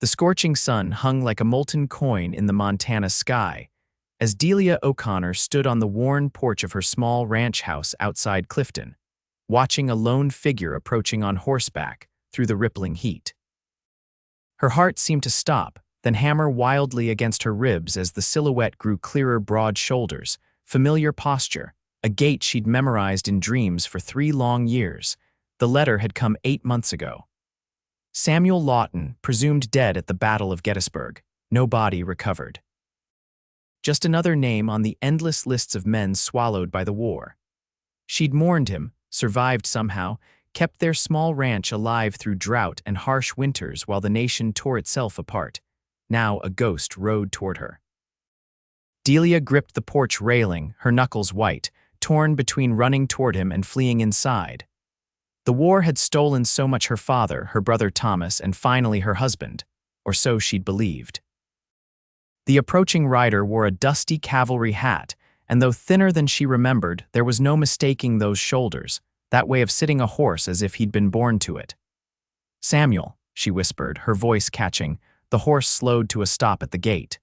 The scorching sun hung like a molten coin in the Montana sky, as Delia O'Connor stood on the worn porch of her small ranch house outside Clifton, watching a lone figure approaching on horseback through the rippling heat. Her heart seemed to stop, then hammer wildly against her ribs as the silhouette grew clearer. Broad shoulders, familiar posture, a gait she'd memorized in dreams for 3 long years. The letter had come 8 months ago. Samuel Lawton, presumed dead at the Battle of Gettysburg, no body recovered. Just another name on the endless lists of men swallowed by the war. She'd mourned him, survived somehow, kept their small ranch alive through drought and harsh winters while the nation tore itself apart. Now a ghost rode toward her. Delia gripped the porch railing, her knuckles white, torn between running toward him and fleeing inside. The war had stolen so much: her father, her brother Thomas, and finally her husband, or so she'd believed. The approaching rider wore a dusty cavalry hat, and though thinner than she remembered, there was no mistaking those shoulders, that way of sitting a horse as if he'd been born to it. "Samuel," she whispered, her voice catching. The horse slowed to a stop at the gate.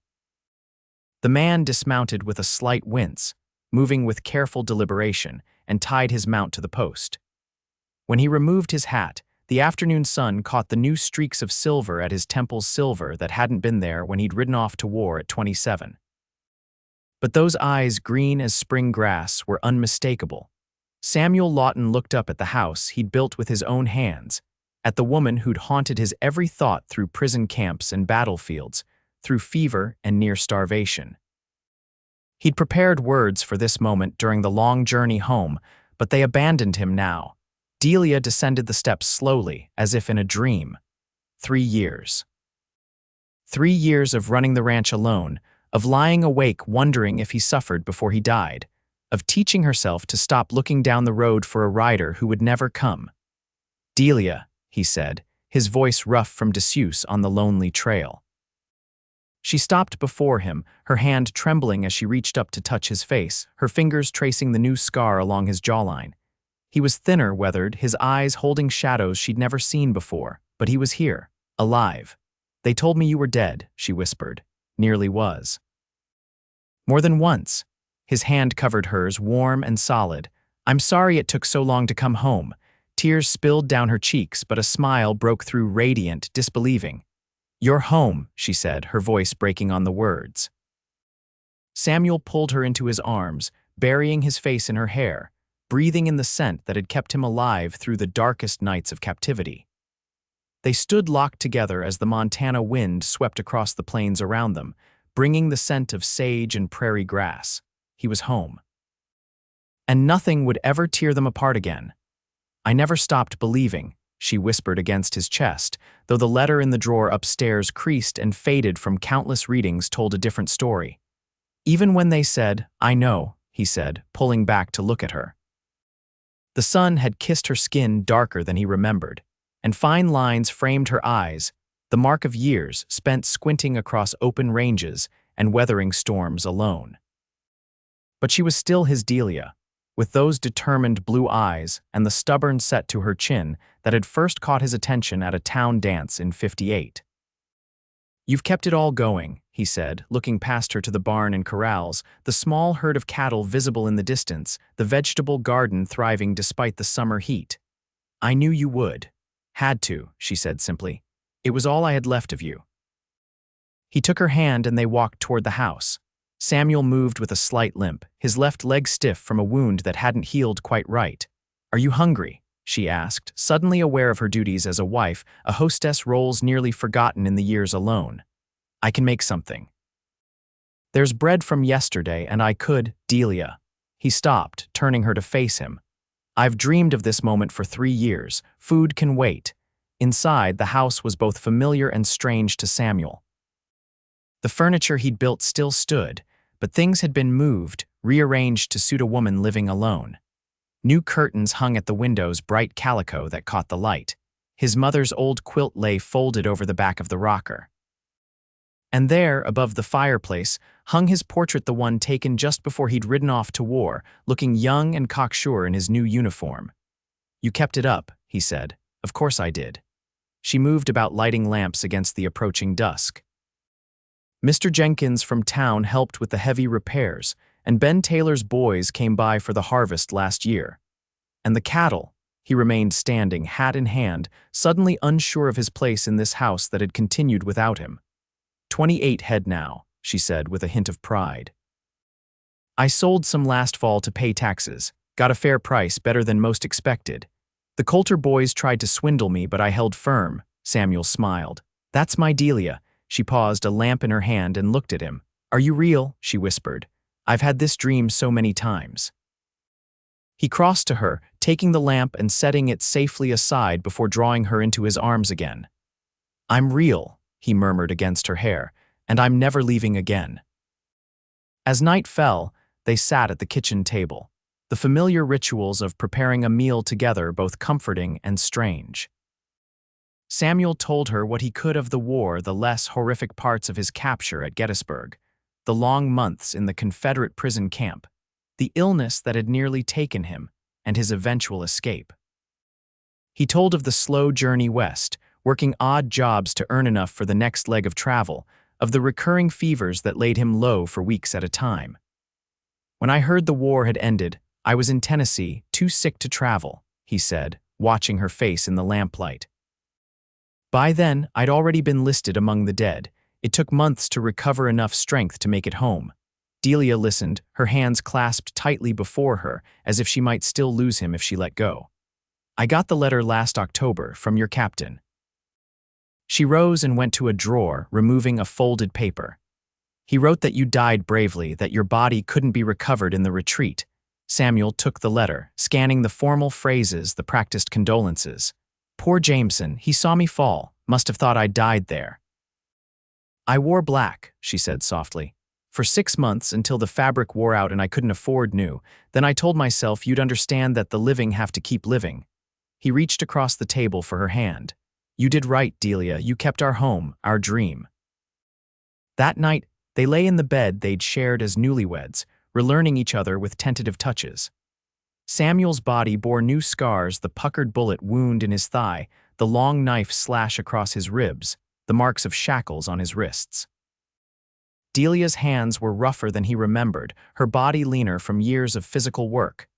The man dismounted with a slight wince, moving with careful deliberation, and tied his mount to the post. When he removed his hat, the afternoon sun caught the new streaks of silver at his temples, silver that hadn't been there when he'd ridden off to war at 27. But those eyes, green as spring grass, were unmistakable. Samuel Lawton looked up at the house he'd built with his own hands, at the woman who'd haunted his every thought through prison camps and battlefields, through fever and near starvation. He'd prepared words for this moment during the long journey home, but they abandoned him now. Delia descended the steps slowly, as if in a dream. 3 years. 3 years of running the ranch alone, of lying awake wondering if he suffered before he died, of teaching herself to stop looking down the road for a rider who would never come. "Delia," he said, his voice rough from disuse on the lonely trail. She stopped before him, her hand trembling as she reached up to touch his face, her fingers tracing the new scar along his jawline. He was thinner, weathered, his eyes holding shadows she'd never seen before, but he was here, alive. "They told me you were dead," she whispered. "Nearly was." More than once. His hand covered hers, warm and solid. "I'm sorry it took so long to come home." Tears spilled down her cheeks, but a smile broke through, radiant, disbelieving. "You're home," she said, her voice breaking on the words. Samuel pulled her into his arms, burying his face in her hair, breathing in the scent that had kept him alive through the darkest nights of captivity. They stood locked together as the Montana wind swept across the plains around them, bringing the scent of sage and prairie grass. He was home. And nothing would ever tear them apart again. "I never stopped believing," she whispered against his chest, though the letter in the drawer upstairs, creased and faded from countless readings, told a different story. "Even when they said, 'I know,'" he said, pulling back to look at her. The sun had kissed her skin darker than he remembered, and fine lines framed her eyes, the mark of years spent squinting across open ranges and weathering storms alone. But she was still his Delia, with those determined blue eyes and the stubborn set to her chin that had first caught his attention at a town dance in '58. "You've kept it all going," he said, looking past her to the barn and corrals, the small herd of cattle visible in the distance, the vegetable garden thriving despite the summer heat. "I knew you would. Had to," she said simply. "It was all I had left of you." He took her hand and they walked toward the house. Samuel moved with a slight limp, his left leg stiff from a wound that hadn't healed quite right. "Are you hungry?" she asked, suddenly aware of her duties as a wife, a hostess, roles nearly forgotten in the years alone. "I can make something." "There's bread from yesterday and I could, Delia." He stopped, turning her to face him. "I've dreamed of this moment for 3 years. Food can wait." Inside, the house was both familiar and strange to Samuel. The furniture he'd built still stood, but things had been moved, rearranged to suit a woman living alone. New curtains hung at the windows, bright calico that caught the light. His mother's old quilt lay folded over the back of the rocker. And there, above the fireplace, hung his portrait, the one taken just before he'd ridden off to war, looking young and cocksure in his new uniform. "You kept it up," he said. "Of course I did." She moved about lighting lamps against the approaching dusk. Mr. Jenkins from town helped with the heavy repairs, and Ben Taylor's boys came by for the harvest last year. And the cattle, he remained standing, hat in hand, suddenly unsure of his place in this house that had continued without him. 28 head now, she said with a hint of pride. I sold some last fall to pay taxes, got a fair price, better than most expected. The Coulter boys tried to swindle me, but I held firm, Samuel smiled. That's my Delia. She paused, a lamp in her hand, and looked at him. Are you real? She whispered. I've had this dream so many times. He crossed to her, taking the lamp and setting it safely aside before drawing her into his arms again. I'm real, he murmured against her hair, and I'm never leaving again. As night fell, they sat at the kitchen table, the familiar rituals of preparing a meal together both comforting and strange. Samuel told her what he could of the war, the less horrific parts of his capture at Gettysburg, the long months in the Confederate prison camp, the illness that had nearly taken him, and his eventual escape. He told of the slow journey west, working odd jobs to earn enough for the next leg of travel, of the recurring fevers that laid him low for weeks at a time. When I heard the war had ended, I was in Tennessee, too sick to travel, he said, watching her face in the lamplight. By then, I'd already been listed among the dead. It took months to recover enough strength to make it home. Delia listened, her hands clasped tightly before her, as if she might still lose him if she let go. I got the letter last October from your captain. She rose and went to a drawer, removing a folded paper. He wrote that you died bravely, that your body couldn't be recovered in the retreat. Samuel took the letter, scanning the formal phrases, the practiced condolences. Poor Jameson, he saw me fall, must have thought I'd died there. I wore black, she said softly. For 6 months until the fabric wore out and I couldn't afford new. Then I told myself you'd understand that the living have to keep living. He reached across the table for her hand. You did right, Delia. You kept our home, our dream. That night, they lay in the bed they'd shared as newlyweds, relearning each other with tentative touches. Samuel's body bore new scars, the puckered bullet wound in his thigh, the long knife slash across his ribs, the marks of shackles on his wrists. Delia's hands were rougher than he remembered, her body leaner from years of physical work.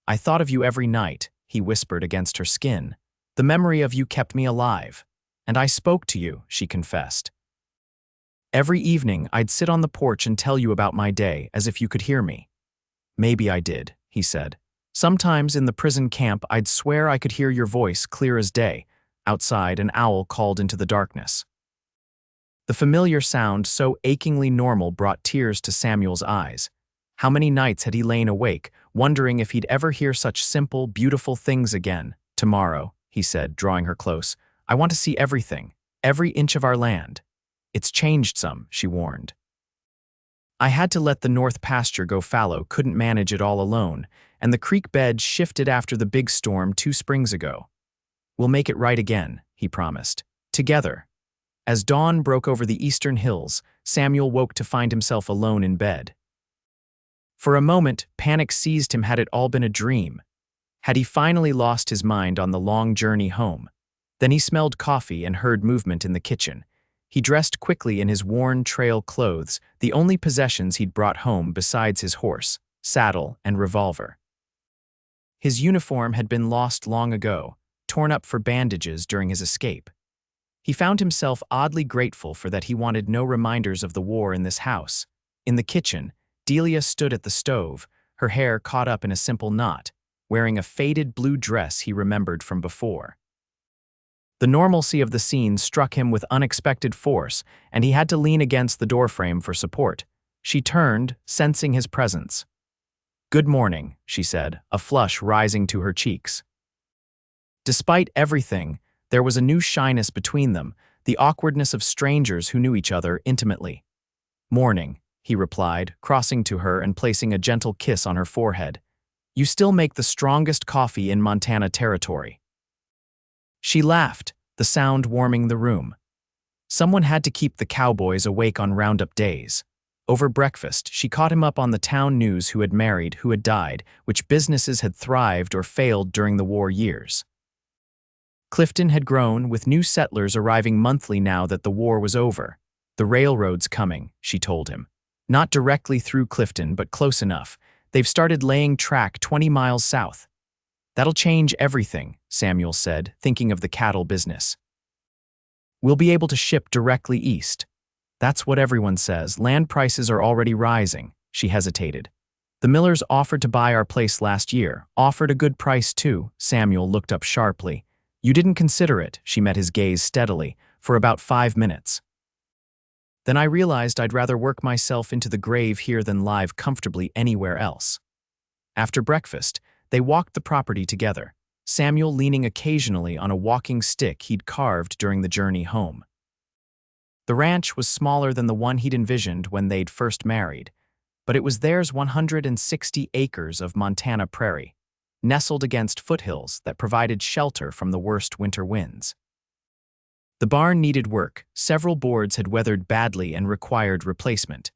I thought of you every night, he whispered against her skin. The memory of you kept me alive. And I spoke to you, she confessed. Every evening, I'd sit on the porch and tell you about my day, as if you could hear me. Maybe I did, he said. Sometimes in the prison camp, I'd swear I could hear your voice clear as day. Outside, an owl called into the darkness. The familiar sound, so achingly normal, brought tears to Samuel's eyes. How many nights had he lain awake, wondering if he'd ever hear such simple, beautiful things again? Tomorrow, he said, drawing her close. I want to see everything, every inch of our land. It's changed some, she warned. I had to let the north pasture go fallow, couldn't manage it all alone, and the creek bed shifted after the big storm 2 springs ago. We'll make it right again, he promised. Together. As dawn broke over the eastern hills, Samuel woke to find himself alone in bed. For a moment, panic seized him. Had it all been a dream? Had he finally lost his mind on the long journey home? Then he smelled coffee and heard movement in the kitchen. He dressed quickly in his worn trail clothes, the only possessions he'd brought home besides his horse, saddle, and revolver. His uniform had been lost long ago, torn up for bandages during his escape. He found himself oddly grateful for that. He wanted no reminders of the war in this house. In the kitchen, Delia stood at the stove, her hair caught up in a simple knot, wearing a faded blue dress he remembered from before. The normalcy of the scene struck him with unexpected force, and he had to lean against the doorframe for support. She turned, sensing his presence. "Good morning," she said, a flush rising to her cheeks. Despite everything, there was a new shyness between them, the awkwardness of strangers who knew each other intimately. "Morning," he replied, crossing to her and placing a gentle kiss on her forehead. "You still make the strongest coffee in Montana territory." She laughed, the sound warming the room. Someone had to keep the Cowboys awake on roundup days. Over breakfast, she caught him up on the town news: who had married, who had died, which businesses had thrived or failed during the war years. Clifton had grown, with new settlers arriving monthly now that the war was over. "The railroad's coming," she told him. "Not directly through Clifton, but close enough. They've started laying track 20 miles south." "That'll change everything," Samuel said, thinking of the cattle business. "We'll be able to ship directly east." "That's what everyone says. Land prices are already rising." She hesitated. "The Millers offered to buy our place last year. Offered a good price, too." Samuel looked up sharply. "You didn't consider it." She met his gaze steadily, for about 5 minutes. "Then I realized I'd rather work myself into the grave here than live comfortably anywhere else." After breakfast, they walked the property together, Samuel leaning occasionally on a walking stick he'd carved during the journey home. The ranch was smaller than the one he'd envisioned when they'd first married, but it was theirs: 160 acres of Montana prairie, nestled against foothills that provided shelter from the worst winter winds. The barn needed work. Several boards had weathered badly and required replacement.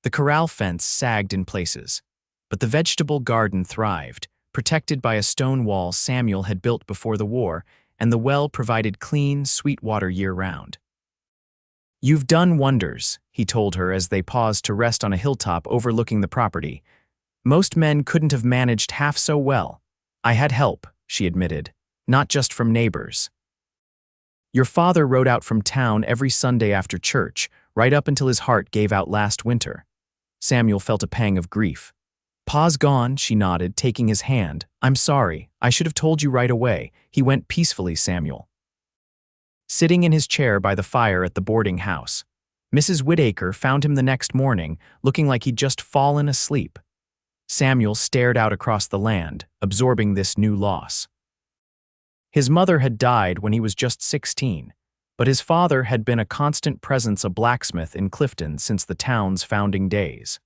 The corral fence sagged in places, but the vegetable garden thrived, protected by a stone wall Samuel had built before the war, and the well provided clean, sweet water year-round. "You've done wonders," he told her as they paused to rest on a hilltop overlooking the property. "Most men couldn't have managed half so well." "I had help," she admitted, "not just from neighbors." "Your father rode out from town every Sunday after church, right up until his heart gave out last winter." Samuel felt a pang of grief. "Pa's gone," she nodded, taking his hand. "I'm sorry. I should have told you right away." He went peacefully, Samuel. Sitting in his chair by the fire at the boarding house, Mrs. Whittaker found him the next morning, looking like he'd just fallen asleep. Samuel stared out across the land, absorbing this new loss. His mother had died when he was just 16, but his father had been a constant presence, a blacksmith in Clifton since the town's founding days.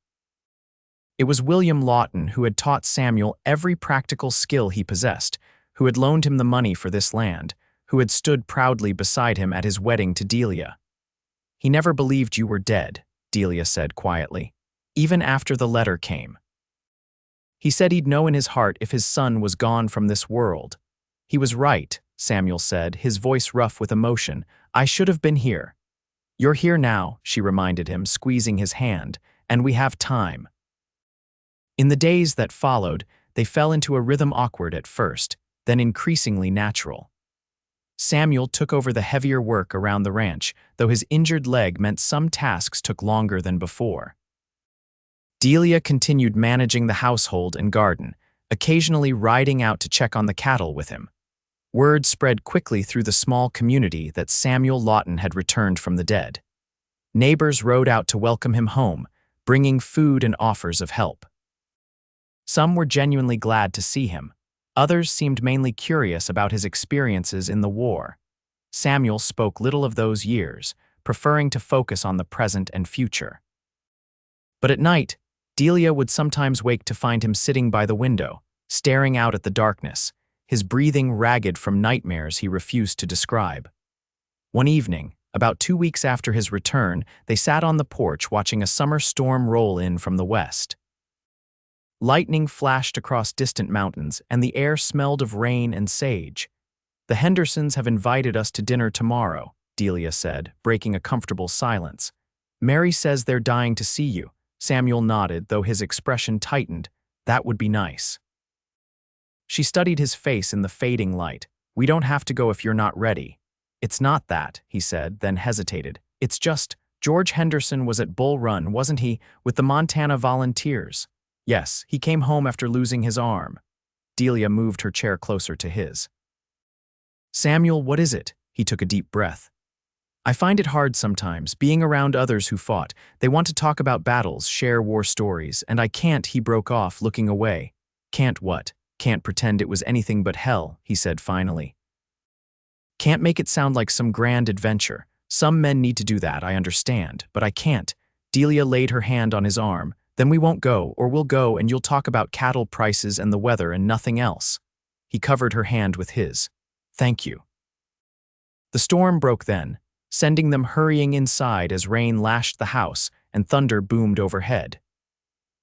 It was William Lawton who had taught Samuel every practical skill he possessed, who had loaned him the money for this land, who had stood proudly beside him at his wedding to Delia. "He never believed you were dead," Delia said quietly, "even after the letter came. He said he'd know in his heart if his son was gone from this world." "He was right," Samuel said, his voice rough with emotion. "I should have been here." "You're here now," she reminded him, squeezing his hand, "and we have time." In the days that followed, they fell into a rhythm, awkward at first, then increasingly natural. Samuel took over the heavier work around the ranch, though his injured leg meant some tasks took longer than before. Delia continued managing the household and garden, occasionally riding out to check on the cattle with him. Word spread quickly through the small community that Samuel Lawton had returned from the dead. Neighbors rode out to welcome him home, bringing food and offers of help. Some were genuinely glad to see him. Others seemed mainly curious about his experiences in the war. Samuel spoke little of those years, preferring to focus on the present and future. But at night, Delia would sometimes wake to find him sitting by the window, staring out at the darkness, his breathing ragged from nightmares he refused to describe. One evening, about 2 weeks after his return, they sat on the porch watching a summer storm roll in from the west. Lightning flashed across distant mountains, and the air smelled of rain and sage. "The Hendersons have invited us to dinner tomorrow," Delia said, breaking a comfortable silence. "Mary says they're dying to see you." Samuel nodded, though his expression tightened. "That would be nice." She studied his face in the fading light. "We don't have to go if you're not ready." "It's not that," he said, then hesitated. "It's just, George Henderson was at Bull Run, wasn't he, with the Montana Volunteers?" "Yes, he came home after losing his arm." Delia moved her chair closer to his. "Samuel, what is it?" He took a deep breath. "I find it hard sometimes, being around others who fought. They want to talk about battles, share war stories, and I can't." He broke off, looking away. "Can't what?" "Can't pretend it was anything but hell," he said finally. "Can't make it sound like some grand adventure. Some men need to do that, I understand, but I can't." Delia laid her hand on his arm. "Then we won't go, or we'll go and you'll talk about cattle prices and the weather and nothing else." He covered her hand with his. "Thank you." The storm broke then, sending them hurrying inside as rain lashed the house and thunder boomed overhead.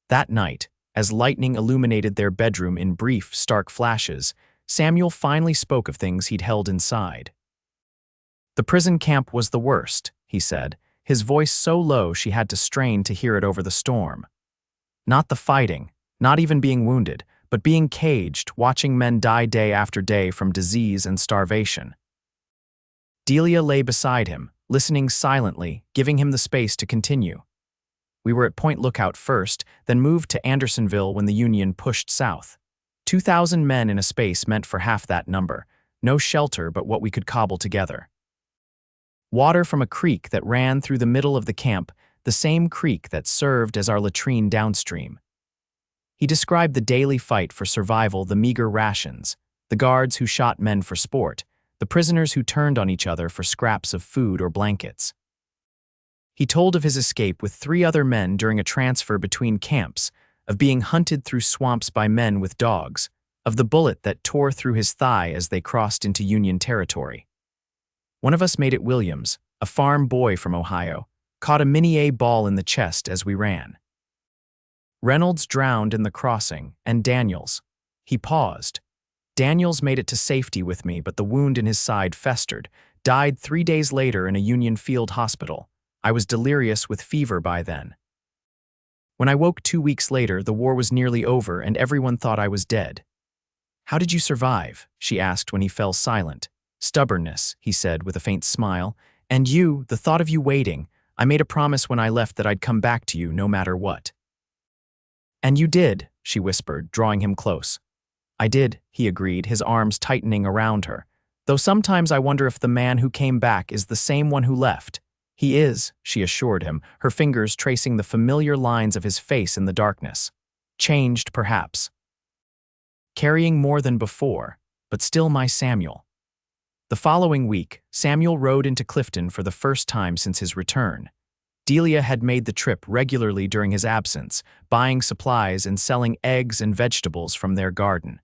That night, as lightning illuminated their bedroom in brief, stark flashes, Samuel finally spoke of things he'd held inside. The prison camp was the worst, he said, his voice so low she had to strain to hear it over the storm. Not the fighting, not even being wounded, but being caged, watching men die day after day from disease and starvation. Delia lay beside him, listening silently, giving him the space to continue. We were at Point Lookout first, then moved to Andersonville when the Union pushed south. 2,000 men in a space meant for half that number, no shelter but what we could cobble together. Water from a creek that ran through the middle of the camp, the same creek that served as our latrine downstream. He described the daily fight for survival, the meager rations, the guards who shot men for sport, the prisoners who turned on each other for scraps of food or blankets. He told of his escape with 3 other men during a transfer between camps, of being hunted through swamps by men with dogs, of the bullet that tore through his thigh as they crossed into Union territory. One of us made it Williams, a farm boy from Ohio, caught a mini-A ball in the chest as we ran. Reynolds drowned in the crossing, and Daniels. He paused. Daniels made it to safety with me, but the wound in his side festered, died 3 days later in a Union Field hospital. I was delirious with fever by then. When I woke 2 weeks later, the war was nearly over and everyone thought I was dead. "How did you survive?" she asked when he fell silent. "Stubbornness," he said with a faint smile. "And you, the thought of you waiting. I made a promise when I left that I'd come back to you no matter what." "And you did," she whispered, drawing him close. "I did," he agreed, his arms tightening around her. "Though sometimes I wonder if the man who came back is the same one who left." "He is," she assured him, her fingers tracing the familiar lines of his face in the darkness. "Changed, perhaps. Carrying more than before, but still my Samuel." The following week, Samuel rode into Clifton for the first time since his return. Delia had made the trip regularly during his absence, buying supplies and selling eggs and vegetables from their garden.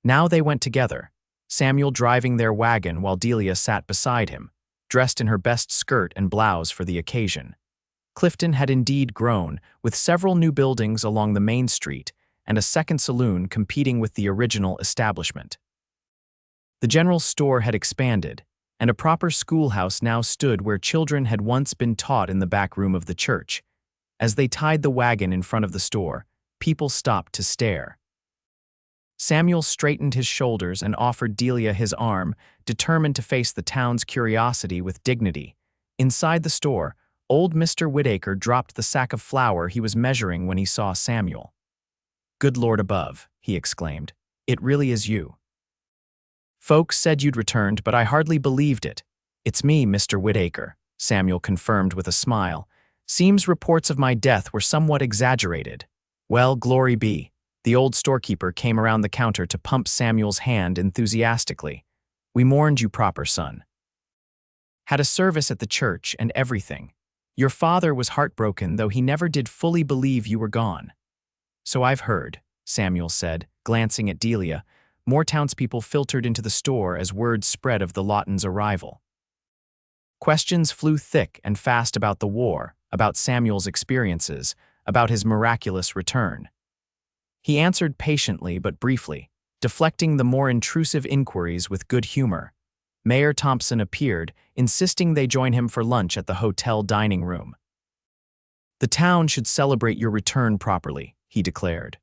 Now they went together, Samuel driving their wagon while Delia sat beside him, dressed in her best skirt and blouse for the occasion. Clifton had indeed grown, with several new buildings along the main street and a second saloon competing with the original establishment. The general store had expanded, and a proper schoolhouse now stood where children had once been taught in the back room of the church. As they tied the wagon in front of the store, people stopped to stare. Samuel straightened his shoulders and offered Delia his arm, determined to face the town's curiosity with dignity. Inside the store, old Mr. Whittaker dropped the sack of flour he was measuring when he saw Samuel. "Good Lord above," he exclaimed. "It really is you. Folks said you'd returned, but I hardly believed it." "It's me, Mr. Whittaker," Samuel confirmed with a smile. "Seems reports of my death were somewhat exaggerated." "Well, glory be." The old storekeeper came around the counter to pump Samuel's hand enthusiastically. "We mourned you proper, son. Had a service at the church and everything. Your father was heartbroken, though he never did fully believe you were gone." "So I've heard," Samuel said, glancing at Delia. More townspeople filtered into the store as word spread of the Lawtons' arrival. Questions flew thick and fast about the war, about Samuel's experiences, about his miraculous return. He answered patiently but briefly, deflecting the more intrusive inquiries with good humor. Mayor Thompson appeared, insisting they join him for lunch at the hotel dining room. "The town should celebrate your return properly," he declared.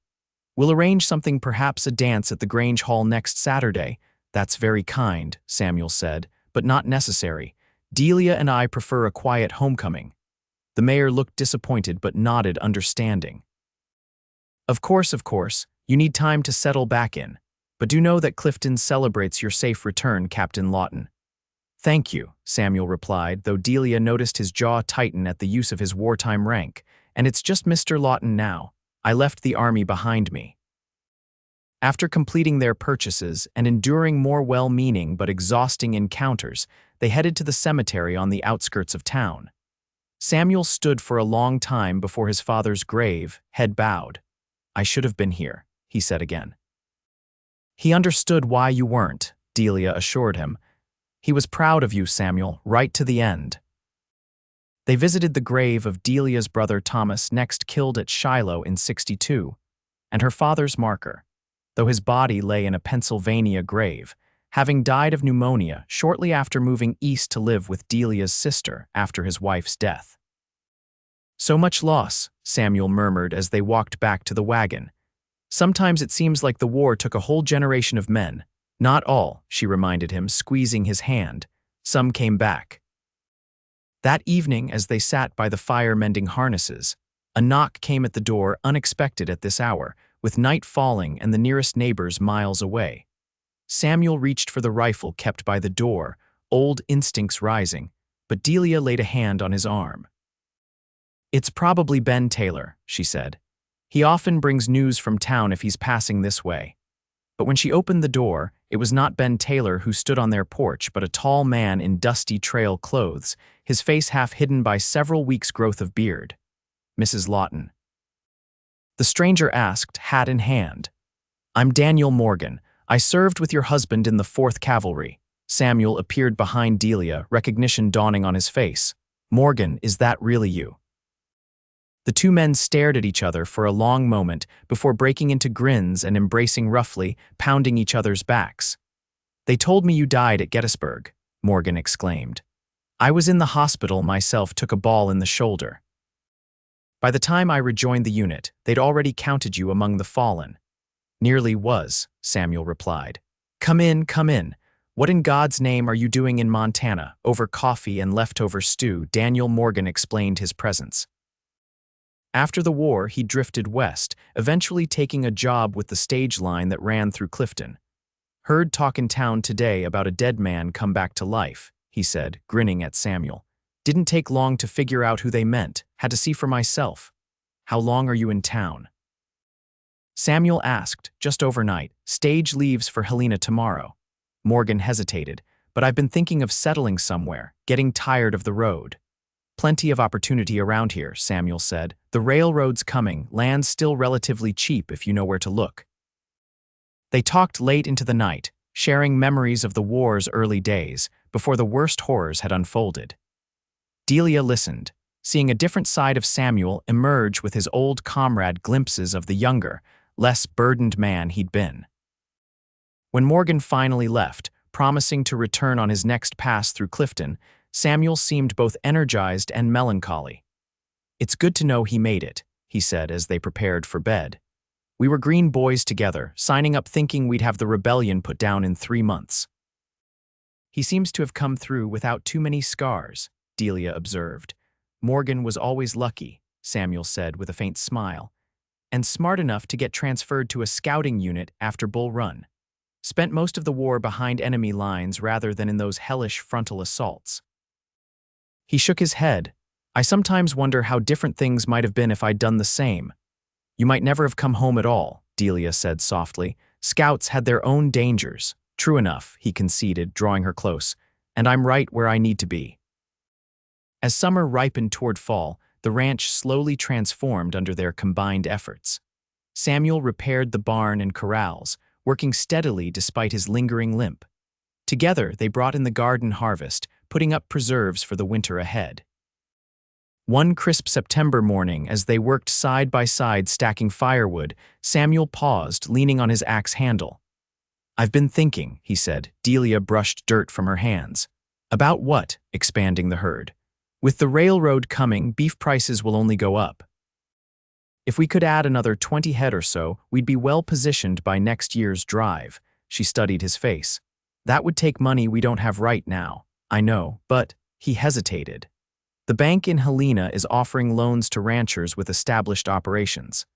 "We'll arrange something, perhaps a dance at the Grange Hall next Saturday." "That's very kind," Samuel said, "but not necessary. Delia and I prefer a quiet homecoming." The mayor looked disappointed but nodded understanding. Of course, you need time to settle back in. But do know that Clifton celebrates your safe return, Captain Lawton." "Thank you," Samuel replied, though Delia noticed his jaw tighten at the use of his wartime rank. "And it's just Mr. Lawton now. I left the army behind me." After completing their purchases and enduring more well-meaning but exhausting encounters, they headed to the cemetery on the outskirts of town. Samuel stood for a long time before his father's grave, head bowed. "I should have been here," he said again. "He understood why you weren't," Delia assured him. "He was proud of you, Samuel, right to the end." They visited the grave of Delia's brother Thomas, next killed at Shiloh in '62, and her father's marker. though his body lay in a Pennsylvania grave, having died of pneumonia shortly after moving east to live with Delia's sister after his wife's death. "So much loss," Samuel murmured as they walked back to the wagon. "Sometimes it seems like the war took a whole generation of men." "Not all," she reminded him, squeezing his hand. "Some came back." That evening, as they sat by the fire mending harnesses, a knock came at the door, unexpected at this hour, with night falling and the nearest neighbors miles away. Samuel reached for the rifle kept by the door, old instincts rising, but Delia laid a hand on his arm. "It's probably Ben Taylor," she said. "He often brings news from town if he's passing this way." But when she opened the door, it was not Ben Taylor who stood on their porch, but a tall man in dusty trail clothes, his face half hidden by several weeks' growth of beard. "Mrs. Lawton?" The stranger asked, hat in hand. "I'm Daniel Morgan. I served with your husband in the 4th Cavalry." Samuel appeared behind Delia, recognition dawning on his face. "Morgan, is that really you?" The two men stared at each other for a long moment before breaking into grins and embracing roughly, pounding each other's backs. "They told me you died at Gettysburg," Morgan exclaimed. "I was in the hospital myself, took a ball in the shoulder. By the time I rejoined the unit, they'd already counted you among the fallen." "Nearly was," Samuel replied. Come in, come in. What in God's name are you doing in Montana, over coffee and leftover stew?" Daniel Morgan explained his presence. After the war, he drifted west, eventually taking a job with the stage line that ran through Clifton. "Heard talk in town today about a dead man come back to life," he said, grinning at Samuel. "Didn't take long to figure out who they meant, had to see for myself." "How long are you in town?" Samuel asked. "Just overnight. Stage leaves for Helena tomorrow." Morgan hesitated. "But I've been thinking of settling somewhere, getting tired of the road." "Plenty of opportunity around here," Samuel said. "The railroad's coming, land's still relatively cheap if you know where to look." They talked late into the night, sharing memories of the war's early days, before the worst horrors had unfolded. Delia listened, seeing a different side of Samuel emerge with his old comrade, glimpses of the younger, less burdened man he'd been. When Morgan finally left, promising to return on his next pass through Clifton, Samuel seemed both energized and melancholy. "It's good to know he made it," he said as they prepared for bed. "We were green boys together, signing up thinking we'd have the rebellion put down in 3 months. He seems to have come through without too many scars," Delia observed. "Morgan was always lucky," Samuel said with a faint smile, "and smart enough to get transferred to a scouting unit after Bull Run. Spent most of the war behind enemy lines rather than in those hellish frontal assaults." He shook his head. "I sometimes wonder how different things might have been if I'd done the same." "You might never have come home at all," Delia said softly. "Scouts had their own dangers." "True enough," he conceded, drawing her close. "And I'm right where I need to be." As summer ripened toward fall, the ranch slowly transformed under their combined efforts. Samuel repaired the barn and corrals, working steadily despite his lingering limp. Together, they brought in the garden harvest, putting up preserves for the winter ahead. One crisp September morning, as they worked side by side stacking firewood, Samuel paused, leaning on his axe handle. "I've been thinking," he said. Delia brushed dirt from her hands. "About what?" Expanding the herd. "With the railroad coming, beef prices will only go up. If we could add another 20 head or so, we'd be well positioned by next year's drive." She studied his face. "That would take money we don't have right now." "I know, but—" He hesitated. "The bank in Helena is offering loans to ranchers with established operations.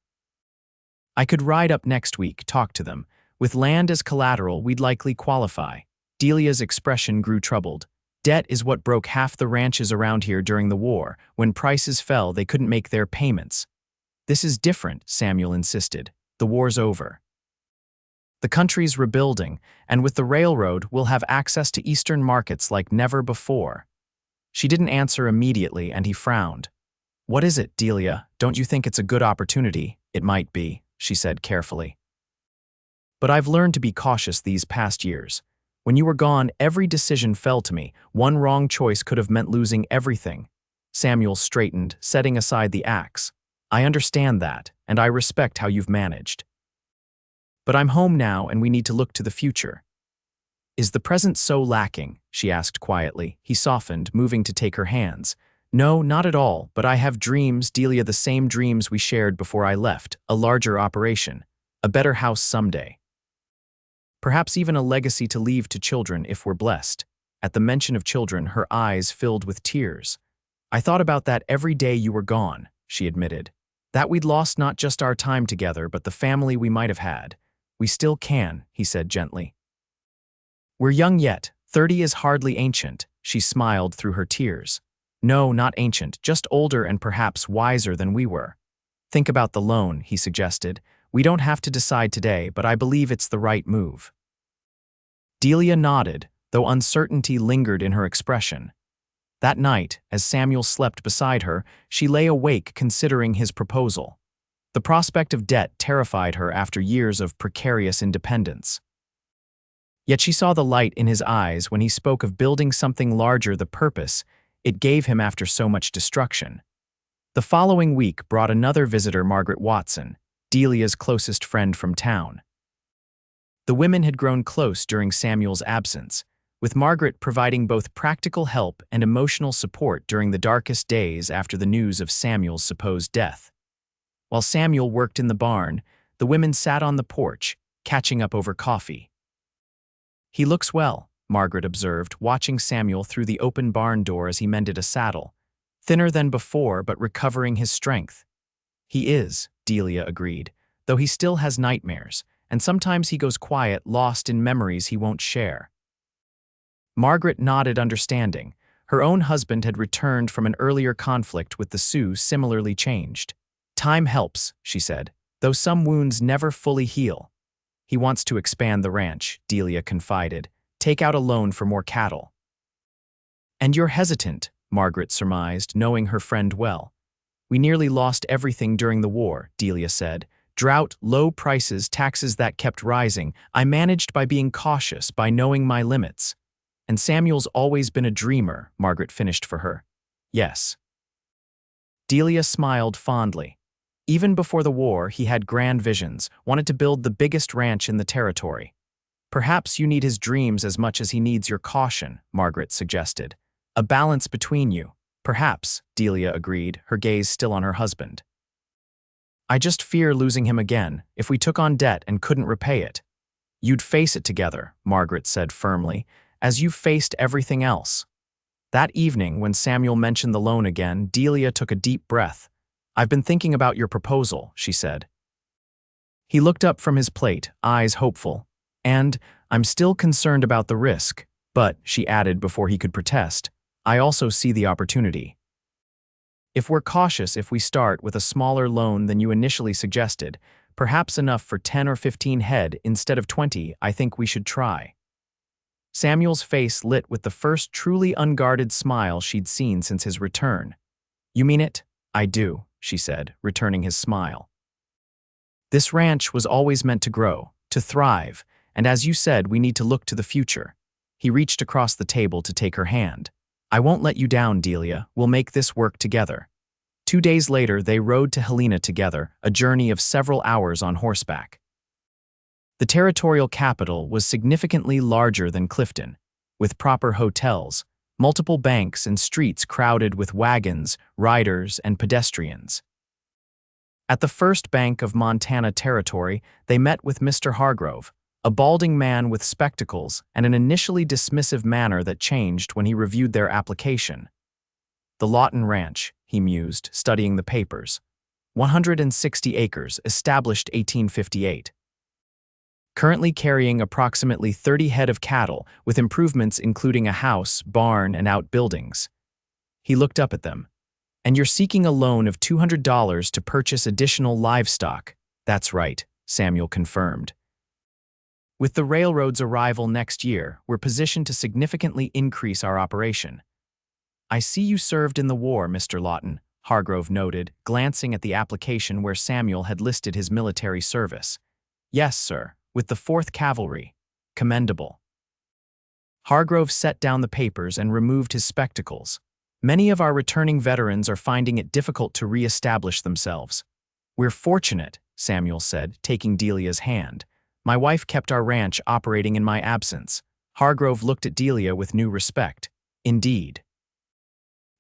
I could ride up next week, talk to them. With land as collateral, we'd likely qualify." Delia's expression grew troubled. "Debt is what broke half the ranches around here during the war. When prices fell, they couldn't make their payments." "This is different," Samuel insisted. "The war's over. The country's rebuilding, and with the railroad, we'll have access to eastern markets like never before." She didn't answer immediately, and he frowned. "What is it, Delia? Don't you think it's a good opportunity?" "It might be," she said carefully. "But I've learned to be cautious these past years. When you were gone, every decision fell to me. One wrong choice could have meant losing everything." Samuel straightened, setting aside the axe. "I understand that, and I respect how you've managed." But I'm home now and we need to look to the future. Is the present so lacking? She asked quietly. He softened, moving to take her hands. No, not at all, but I have dreams, Delia, the same dreams we shared before I left, a larger operation, a better house someday. Perhaps even a legacy to leave to children if we're blessed. At the mention of children, her eyes filled with tears. I thought about that every day you were gone, she admitted. That we'd lost not just our time together, but the family we might have had. We still can, he said gently. We're young yet. 30 is hardly ancient, she smiled through her tears. No, not ancient, just older and perhaps wiser than we were. Think about the loan, he suggested. We don't have to decide today, but I believe it's the right move. Delia nodded, though uncertainty lingered in her expression. That night, as Samuel slept beside her, she lay awake considering his proposal. The prospect of debt terrified her after years of precarious independence. Yet she saw the light in his eyes when he spoke of building something larger, the purpose it gave him after so much destruction. The following week brought another visitor, Margaret Watson, Delia's closest friend from town. The women had grown close during Samuel's absence, with Margaret providing both practical help and emotional support during the darkest days after the news of Samuel's supposed death. While Samuel worked in the barn, the women sat on the porch, catching up over coffee. He looks well, Margaret observed, watching Samuel through the open barn door as he mended a saddle. Thinner than before, but recovering his strength. He is, Delia agreed, though he still has nightmares, and sometimes he goes quiet, lost in memories he won't share. Margaret nodded understanding. Her own husband had returned from an earlier conflict with the Sioux, similarly changed. Time helps, she said, though some wounds never fully heal. He wants to expand the ranch, Delia confided, take out a loan for more cattle. And you're hesitant, Margaret surmised, knowing her friend well. We nearly lost everything during the war, Delia said. Drought, low prices, taxes that kept rising. I managed by being cautious, by knowing my limits. And Samuel's always been a dreamer, Margaret finished for her. Yes. Delia smiled fondly. Even before the war, he had grand visions, wanted to build the biggest ranch in the territory. Perhaps you need his dreams as much as he needs your caution, Margaret suggested. A balance between you. Perhaps, Delia agreed, her gaze still on her husband. I just fear losing him again, if we took on debt and couldn't repay it. You'd face it together, Margaret said firmly, as you've faced everything else. That evening, when Samuel mentioned the loan again, Delia took a deep breath. I've been thinking about your proposal, she said. He looked up from his plate, eyes hopeful. And, I'm still concerned about the risk, but, she added before he could protest, I also see the opportunity. If we're cautious, if we start with a smaller loan than you initially suggested, perhaps enough for 10 or 15 head instead of 20, I think we should try. Samuel's face lit with the first truly unguarded smile she'd seen since his return. You mean it? I do, she said, returning his smile. This ranch was always meant to grow, to thrive, and as you said, we need to look to the future. He reached across the table to take her hand. I won't let you down, Delia. We'll make this work together. 2 days later, they rode to Helena together, a journey of several hours on horseback. The territorial capital was significantly larger than Clifton, with proper hotels, multiple banks and streets crowded with wagons, riders, and pedestrians. At the first bank of Montana Territory, they met with Mr. Hargrove, a balding man with spectacles and an initially dismissive manner that changed when he reviewed their application. The Lawton Ranch, he mused, studying the papers. 160 acres, established 1858. Currently carrying approximately 30 head of cattle, with improvements including a house, barn, and outbuildings. He looked up at them. And you're seeking a loan of $200 to purchase additional livestock. That's right, Samuel confirmed. With the railroad's arrival next year, we're positioned to significantly increase our operation. I see you served in the war, Mr. Lawton, Hargrove noted, glancing at the application where Samuel had listed his military service. Yes, sir, with the 4th Cavalry. Commendable. Hargrove set down the papers and removed his spectacles. Many of our returning veterans are finding it difficult to re-establish themselves. We're fortunate, Samuel said, taking Delia's hand. My wife kept our ranch operating in my absence. Hargrove looked at Delia with new respect. Indeed.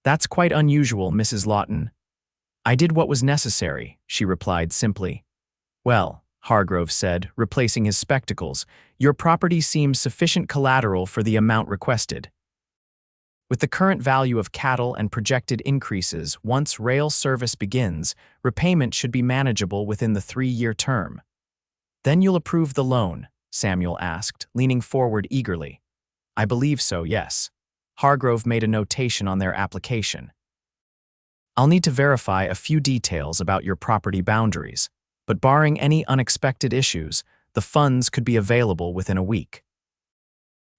That's quite unusual, Mrs. Lawton. I did what was necessary, she replied simply. Well, Hargrove said, replacing his spectacles, your property seems sufficient collateral for the amount requested. With the current value of cattle and projected increases, once rail service begins, repayment should be manageable within the 3-year term. Then you'll approve the loan, Samuel asked, leaning forward eagerly. I believe so, yes. Hargrove made a notation on their application. I'll need to verify a few details about your property boundaries, but barring any unexpected issues, the funds could be available within a week.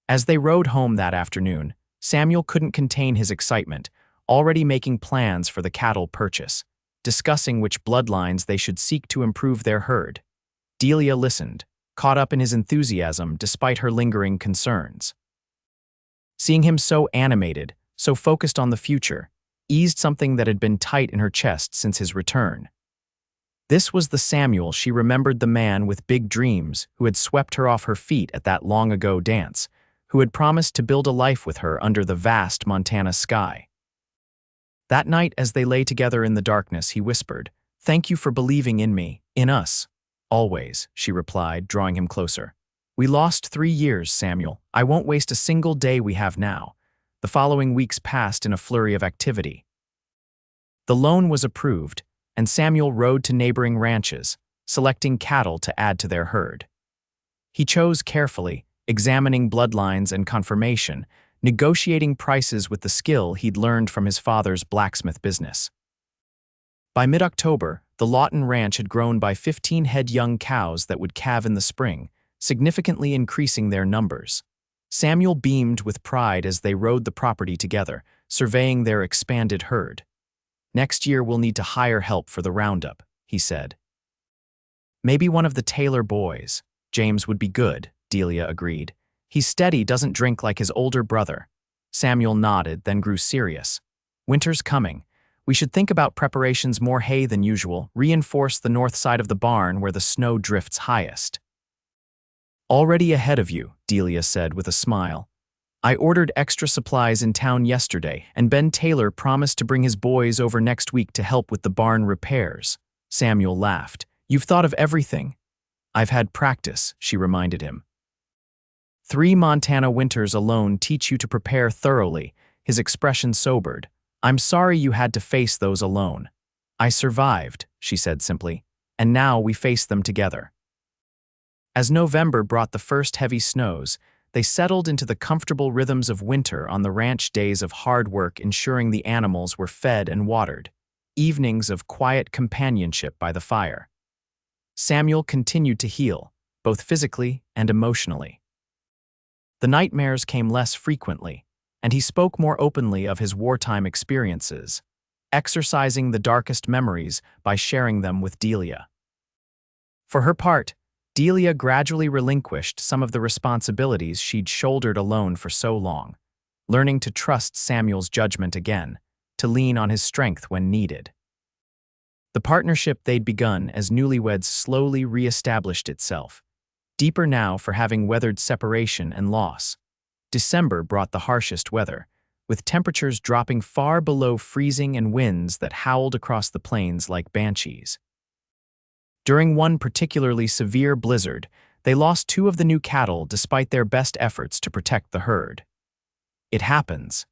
As they rode home that afternoon, Samuel couldn't contain his excitement, already making plans for the cattle purchase, discussing which bloodlines they should seek to improve their herd. Delia listened, caught up in his enthusiasm despite her lingering concerns. Seeing him so animated, so focused on the future, eased something that had been tight in her chest since his return. This was the Samuel she remembered, the man with big dreams who had swept her off her feet at that long-ago dance, who had promised to build a life with her under the vast Montana sky. That night, as they lay together in the darkness, he whispered, "Thank you for believing in me, in us." "Always," she replied, drawing him closer. "We lost 3 years, Samuel. I won't waste a single day we have now." The following weeks passed in a flurry of activity. The loan was approved, and Samuel rode to neighboring ranches, selecting cattle to add to their herd. He chose carefully, examining bloodlines and confirmation, negotiating prices with the skill he'd learned from his father's blacksmith business. By mid-October, the Lawton ranch had grown by 15 head young cows that would calve in the spring, significantly increasing their numbers. Samuel beamed with pride as they rode the property together, surveying their expanded herd. "Next year we'll need to hire help for the roundup," he said. "Maybe one of the Taylor boys. James would be good," Delia agreed. "He's steady, doesn't drink like his older brother." Samuel nodded, then grew serious. "Winter's coming. We should think about preparations, more hay than usual, reinforce the north side of the barn where the snow drifts highest." "Already ahead of you," Delia said with a smile. "I ordered extra supplies in town yesterday, and Ben Taylor promised to bring his boys over next week to help with the barn repairs." Samuel laughed. "You've thought of everything." "I've had practice," she reminded him. 3 Montana winters alone teach you to prepare thoroughly." His expression sobered. "I'm sorry you had to face those alone." "I survived," she said simply, "and now we face them together." As November brought the first heavy snows, they settled into the comfortable rhythms of winter on the ranch, days of hard work ensuring the animals were fed and watered, evenings of quiet companionship by the fire. Samuel continued to heal, both physically and emotionally. The nightmares came less frequently, and he spoke more openly of his wartime experiences, exercising the darkest memories by sharing them with Delia. For her part, Delia gradually relinquished some of the responsibilities she'd shouldered alone for so long, learning to trust Samuel's judgment again, to lean on his strength when needed. The partnership they'd begun as newlyweds slowly re-established itself, deeper now for having weathered separation and loss. December brought the harshest weather, with temperatures dropping far below freezing and winds that howled across the plains like banshees. During one particularly severe blizzard, they lost 2 of the new cattle despite their best efforts to protect the herd. "It happens,"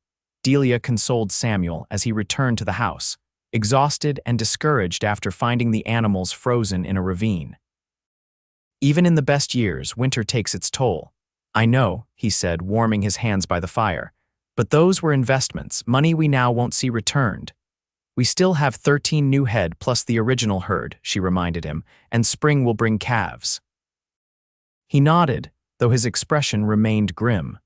Delia consoled Samuel as he returned to the house, exhausted and discouraged after finding the animals frozen in a ravine. "Even in the best years, winter takes its toll." "I know," he said, warming his hands by the fire, "but those were investments, money we now won't see returned." "We still have 13 new head plus the original herd," she reminded him, "and spring will bring calves." He nodded, though his expression remained grim.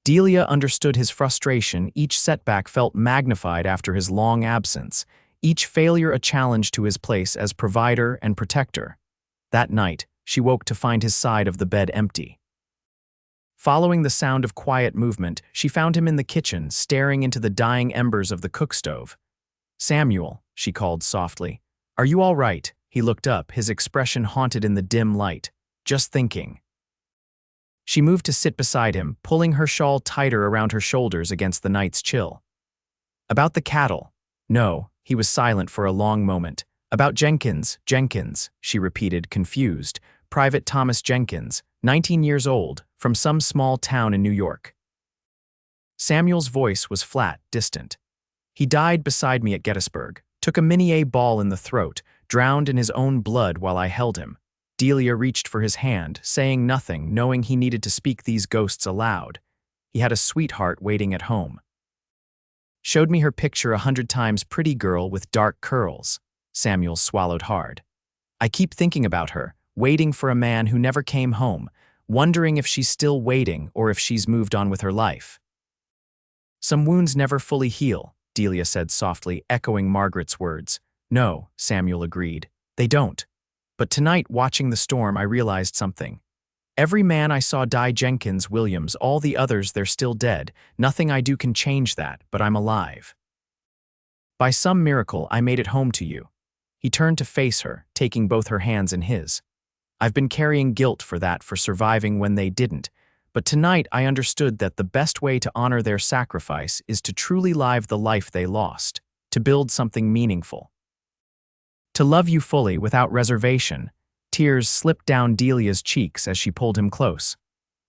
Delia understood his frustration. Each setback felt magnified after his long absence, each failure a challenge to his place as provider and protector. That night, she woke to find his side of the bed empty. Following the sound of quiet movement, she found him in the kitchen, staring into the dying embers of the cook stove. "Samuel," she called softly. "Are you all right?" He looked up, his expression haunted in the dim light. just thinking." She moved to sit beside him, pulling her shawl tighter around her shoulders against the night's chill. "About the cattle." "No," he was silent for a long moment. "About Jenkins, she repeated, confused. "Private Thomas Jenkins, 19 years old, from some small town in New York." Samuel's voice was flat, distant. "He died beside me at Gettysburg, took a mini-A ball in the throat, drowned in his own blood while I held him." Delia reached for his hand, saying nothing, knowing he needed to speak these ghosts aloud. He had a sweetheart waiting at home. "Showed me her picture 100 times, pretty girl with dark curls." Samuel swallowed hard. "I keep thinking about her, waiting for a man who never came home, wondering if she's still waiting or if she's moved on with her life." "Some wounds never fully heal," Delia said softly, echoing Margaret's words. "No," Samuel agreed, "they don't. But tonight, watching the storm, I realized something. Every man I saw die, Jenkins, Williams, all the others, they're still dead. Nothing I do can change that, but I'm alive. By some miracle, I made it home to you." He turned to face her, taking both her hands in his. "I've been carrying guilt for that, for surviving when they didn't. But tonight I understood that the best way to honor their sacrifice is to truly live the life they lost, to build something meaningful. To love you fully, without reservation." Tears slipped down Delia's cheeks as she pulled him close.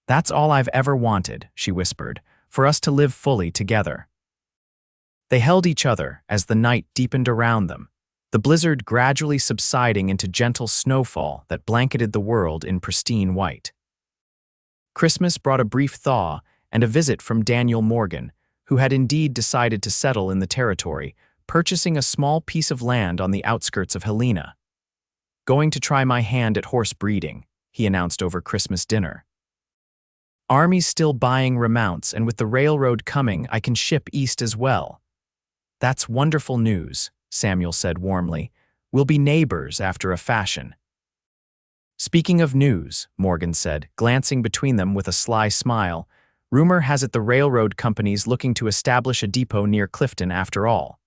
"That's all I've ever wanted," she whispered, "for us to live fully together." They held each other as the night deepened around them, the blizzard gradually subsiding into gentle snowfall that blanketed the world in pristine white. Christmas brought a brief thaw and a visit from Daniel Morgan, who had indeed decided to settle in the territory, purchasing a small piece of land on the outskirts of Helena. "Going to try my hand at horse breeding," he announced over Christmas dinner. "Army's still buying remounts, and with the railroad coming, I can ship east as well." "That's wonderful news," Samuel said warmly. "We'll be neighbors after a fashion." "Speaking of news," Morgan said, glancing between them with a sly smile, "rumor has it the railroad company's looking to establish a depot near Clifton after all.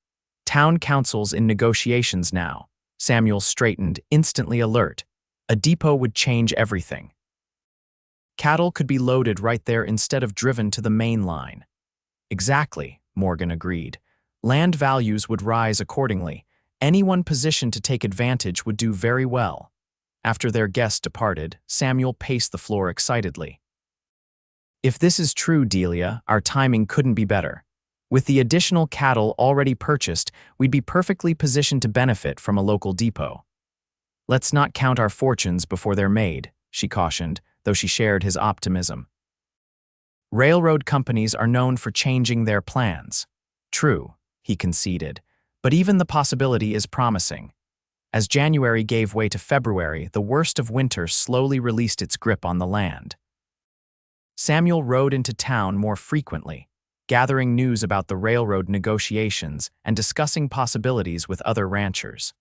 Town council's in negotiations now." Samuel straightened, instantly alert. A depot would change everything. Cattle could be loaded right there instead of driven to the main line. "Exactly," Morgan agreed. "Land values would rise accordingly. Anyone positioned to take advantage would do very well." After their guest departed, Samuel paced the floor excitedly. "If this is true, Delia, our timing couldn't be better. With the additional cattle already purchased, we'd be perfectly positioned to benefit from a local depot." "Let's not count our fortunes before they're made," she cautioned, though she shared his optimism. "Railroad companies are known for changing their plans." "True," he conceded, "but even the possibility is promising." As January gave way to February, the worst of winter slowly released its grip on the land. Samuel rode into town more frequently, gathering news about the railroad negotiations and discussing possibilities with other ranchers.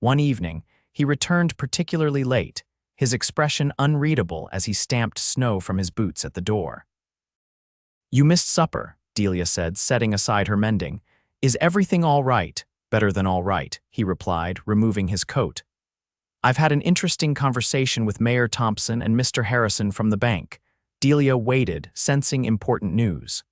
One evening, he returned particularly late, his expression unreadable as he stamped snow from his boots at the door. "You missed supper," Delia said, setting aside her mending. "Is everything all right?" "Better than all right," he replied, removing his coat. "I've had an interesting conversation with Mayor Thompson and Mr. Harrison from the bank." Delia waited, sensing important news.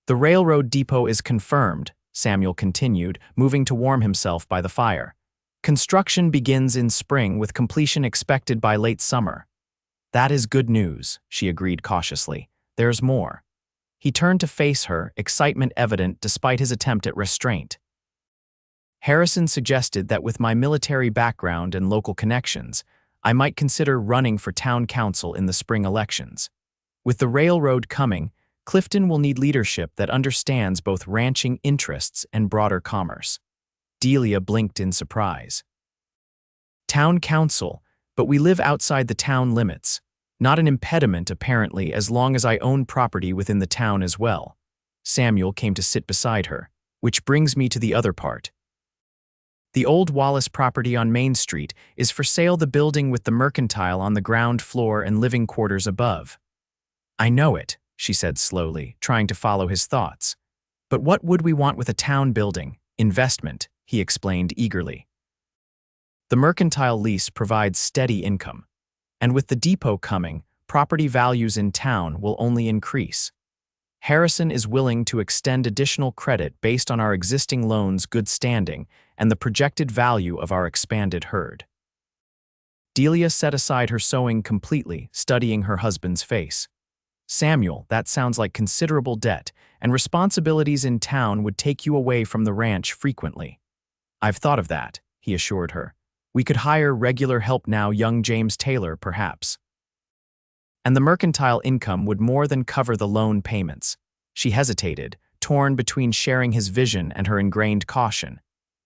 "The railroad depot is confirmed," Samuel continued, moving to warm himself by the fire. "Construction begins in spring, with completion expected by late summer." "That is good news," she agreed cautiously. "There's more." He turned to face her, excitement evident despite his attempt at restraint. "Harrison suggested that with my military background and local connections, I might consider running for town council in the spring elections. With the railroad coming, Clifton will need leadership that understands both ranching interests and broader commerce." Delia blinked in surprise. "Town council, but we live outside the town limits. Not an impediment, apparently, as long as I own property within the town as well." Samuel came to sit beside her, "Which brings me to the other part. The old Wallace property on Main Street is for sale, the building with the mercantile on the ground floor and living quarters above." "I know it," she said slowly, trying to follow his thoughts. "But what would we want with a town building? Investment," he explained eagerly. "The mercantile lease provides steady income. And with the depot coming, property values in town will only increase. Harrison is willing to extend additional credit based on our existing loan's good standing and the projected value of our expanded herd. Delia set aside her sewing completely, studying her husband's face. Samuel, that sounds like considerable debt, and responsibilities in town would take you away from the ranch frequently. I've thought of that, he assured her. We could hire regular help now, young James Taylor, perhaps. And the mercantile income would more than cover the loan payments. She hesitated, torn between sharing his vision and her ingrained caution.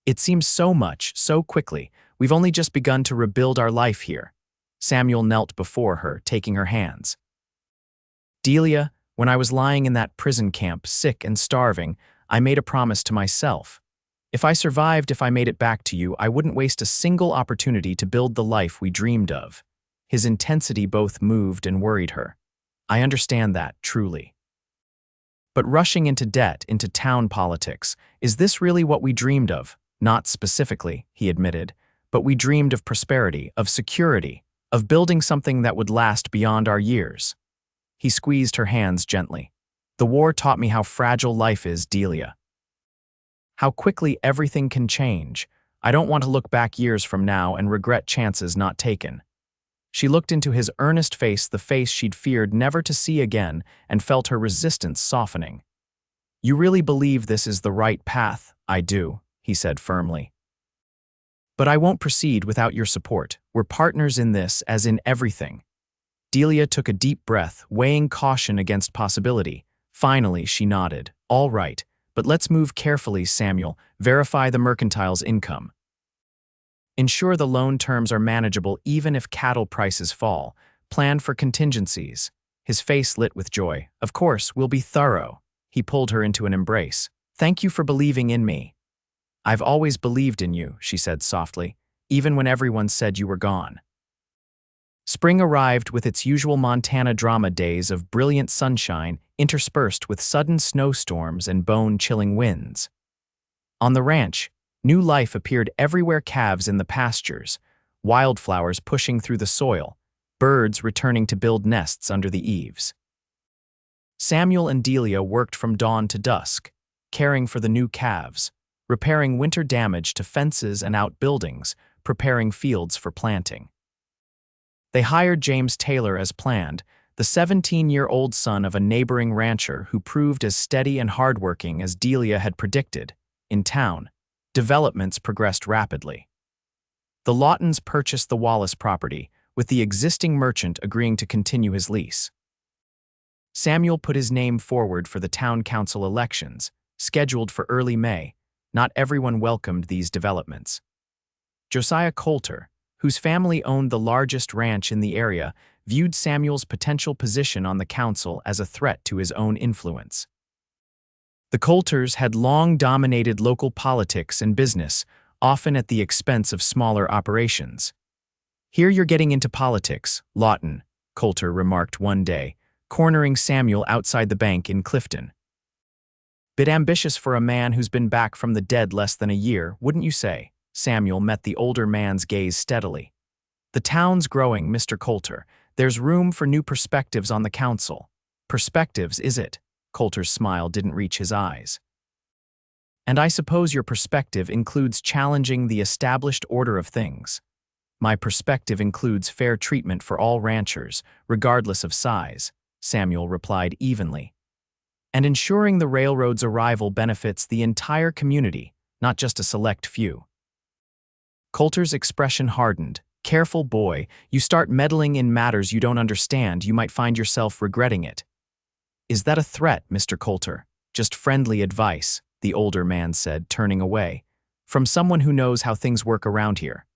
It seems so much, so quickly. We've only just begun to rebuild our life here. Samuel knelt before her, taking her hands. Delia, when I was lying in that prison camp, sick and starving, I made a promise to myself. If I survived, if I made it back to you, I wouldn't waste a single opportunity to build the life we dreamed of. His intensity both moved and worried her. I understand that, truly. But rushing into debt, into town politics, is this really what we dreamed of? Not specifically, he admitted, but we dreamed of prosperity, of security, of building something that would last beyond our years. He squeezed her hands gently. The war taught me how fragile life is, Delia. How quickly everything can change. I don't want to look back years from now and regret chances not taken. She looked into his earnest face, the face she'd feared never to see again, and felt her resistance softening. You really believe this is the right path? I do, he said firmly. But I won't proceed without your support. We're partners in this, as in everything. Delia took a deep breath, weighing caution against possibility. Finally, she nodded. All right, but let's move carefully, Samuel. Verify the mercantile's income. Ensure the loan terms are manageable even if cattle prices fall. Plan for contingencies. His face lit with joy. Of course, we'll be thorough. He pulled her into an embrace. Thank you for believing in me. I've always believed in you, she said softly, even when everyone said you were gone. Spring arrived with its usual Montana drama days of brilliant sunshine interspersed with sudden snowstorms and bone-chilling winds. On the ranch, new life appeared everywhere, calves in the pastures, wildflowers pushing through the soil, birds returning to build nests under the eaves. Samuel and Delia worked from dawn to dusk, caring for the new calves, repairing winter damage to fences and outbuildings, preparing fields for planting. They hired James Taylor as planned, the 17-year-old son of a neighboring rancher who proved as steady and hardworking as Delia had predicted. In town, developments progressed rapidly. The Lawtons purchased the Wallace property, with the existing merchant agreeing to continue his lease. Samuel put his name forward for the town council elections, scheduled for early May. Not everyone welcomed these developments. Josiah Coulter, whose family owned the largest ranch in the area, viewed Samuel's potential position on the council as a threat to his own influence. The Coulters had long dominated local politics and business, often at the expense of smaller operations. Here you're getting into politics, Lawton, Coulter remarked one day, cornering Samuel outside the bank in Clifton. Bit ambitious for a man who's been back from the dead less than a year, wouldn't you say? Samuel met the older man's gaze steadily. The town's growing, Mr. Coulter. There's room for new perspectives on the council. Perspectives, is it? Coulter's smile didn't reach his eyes. And I suppose your perspective includes challenging the established order of things. My perspective includes fair treatment for all ranchers, regardless of size, Samuel replied evenly. And ensuring the railroad's arrival benefits the entire community, not just a select few. Coulter's expression hardened. Careful, boy, you start meddling in matters you don't understand, you might find yourself regretting it. Is that a threat, Mr. Coulter? Just friendly advice, the older man said, turning away. From someone who knows how things work around here.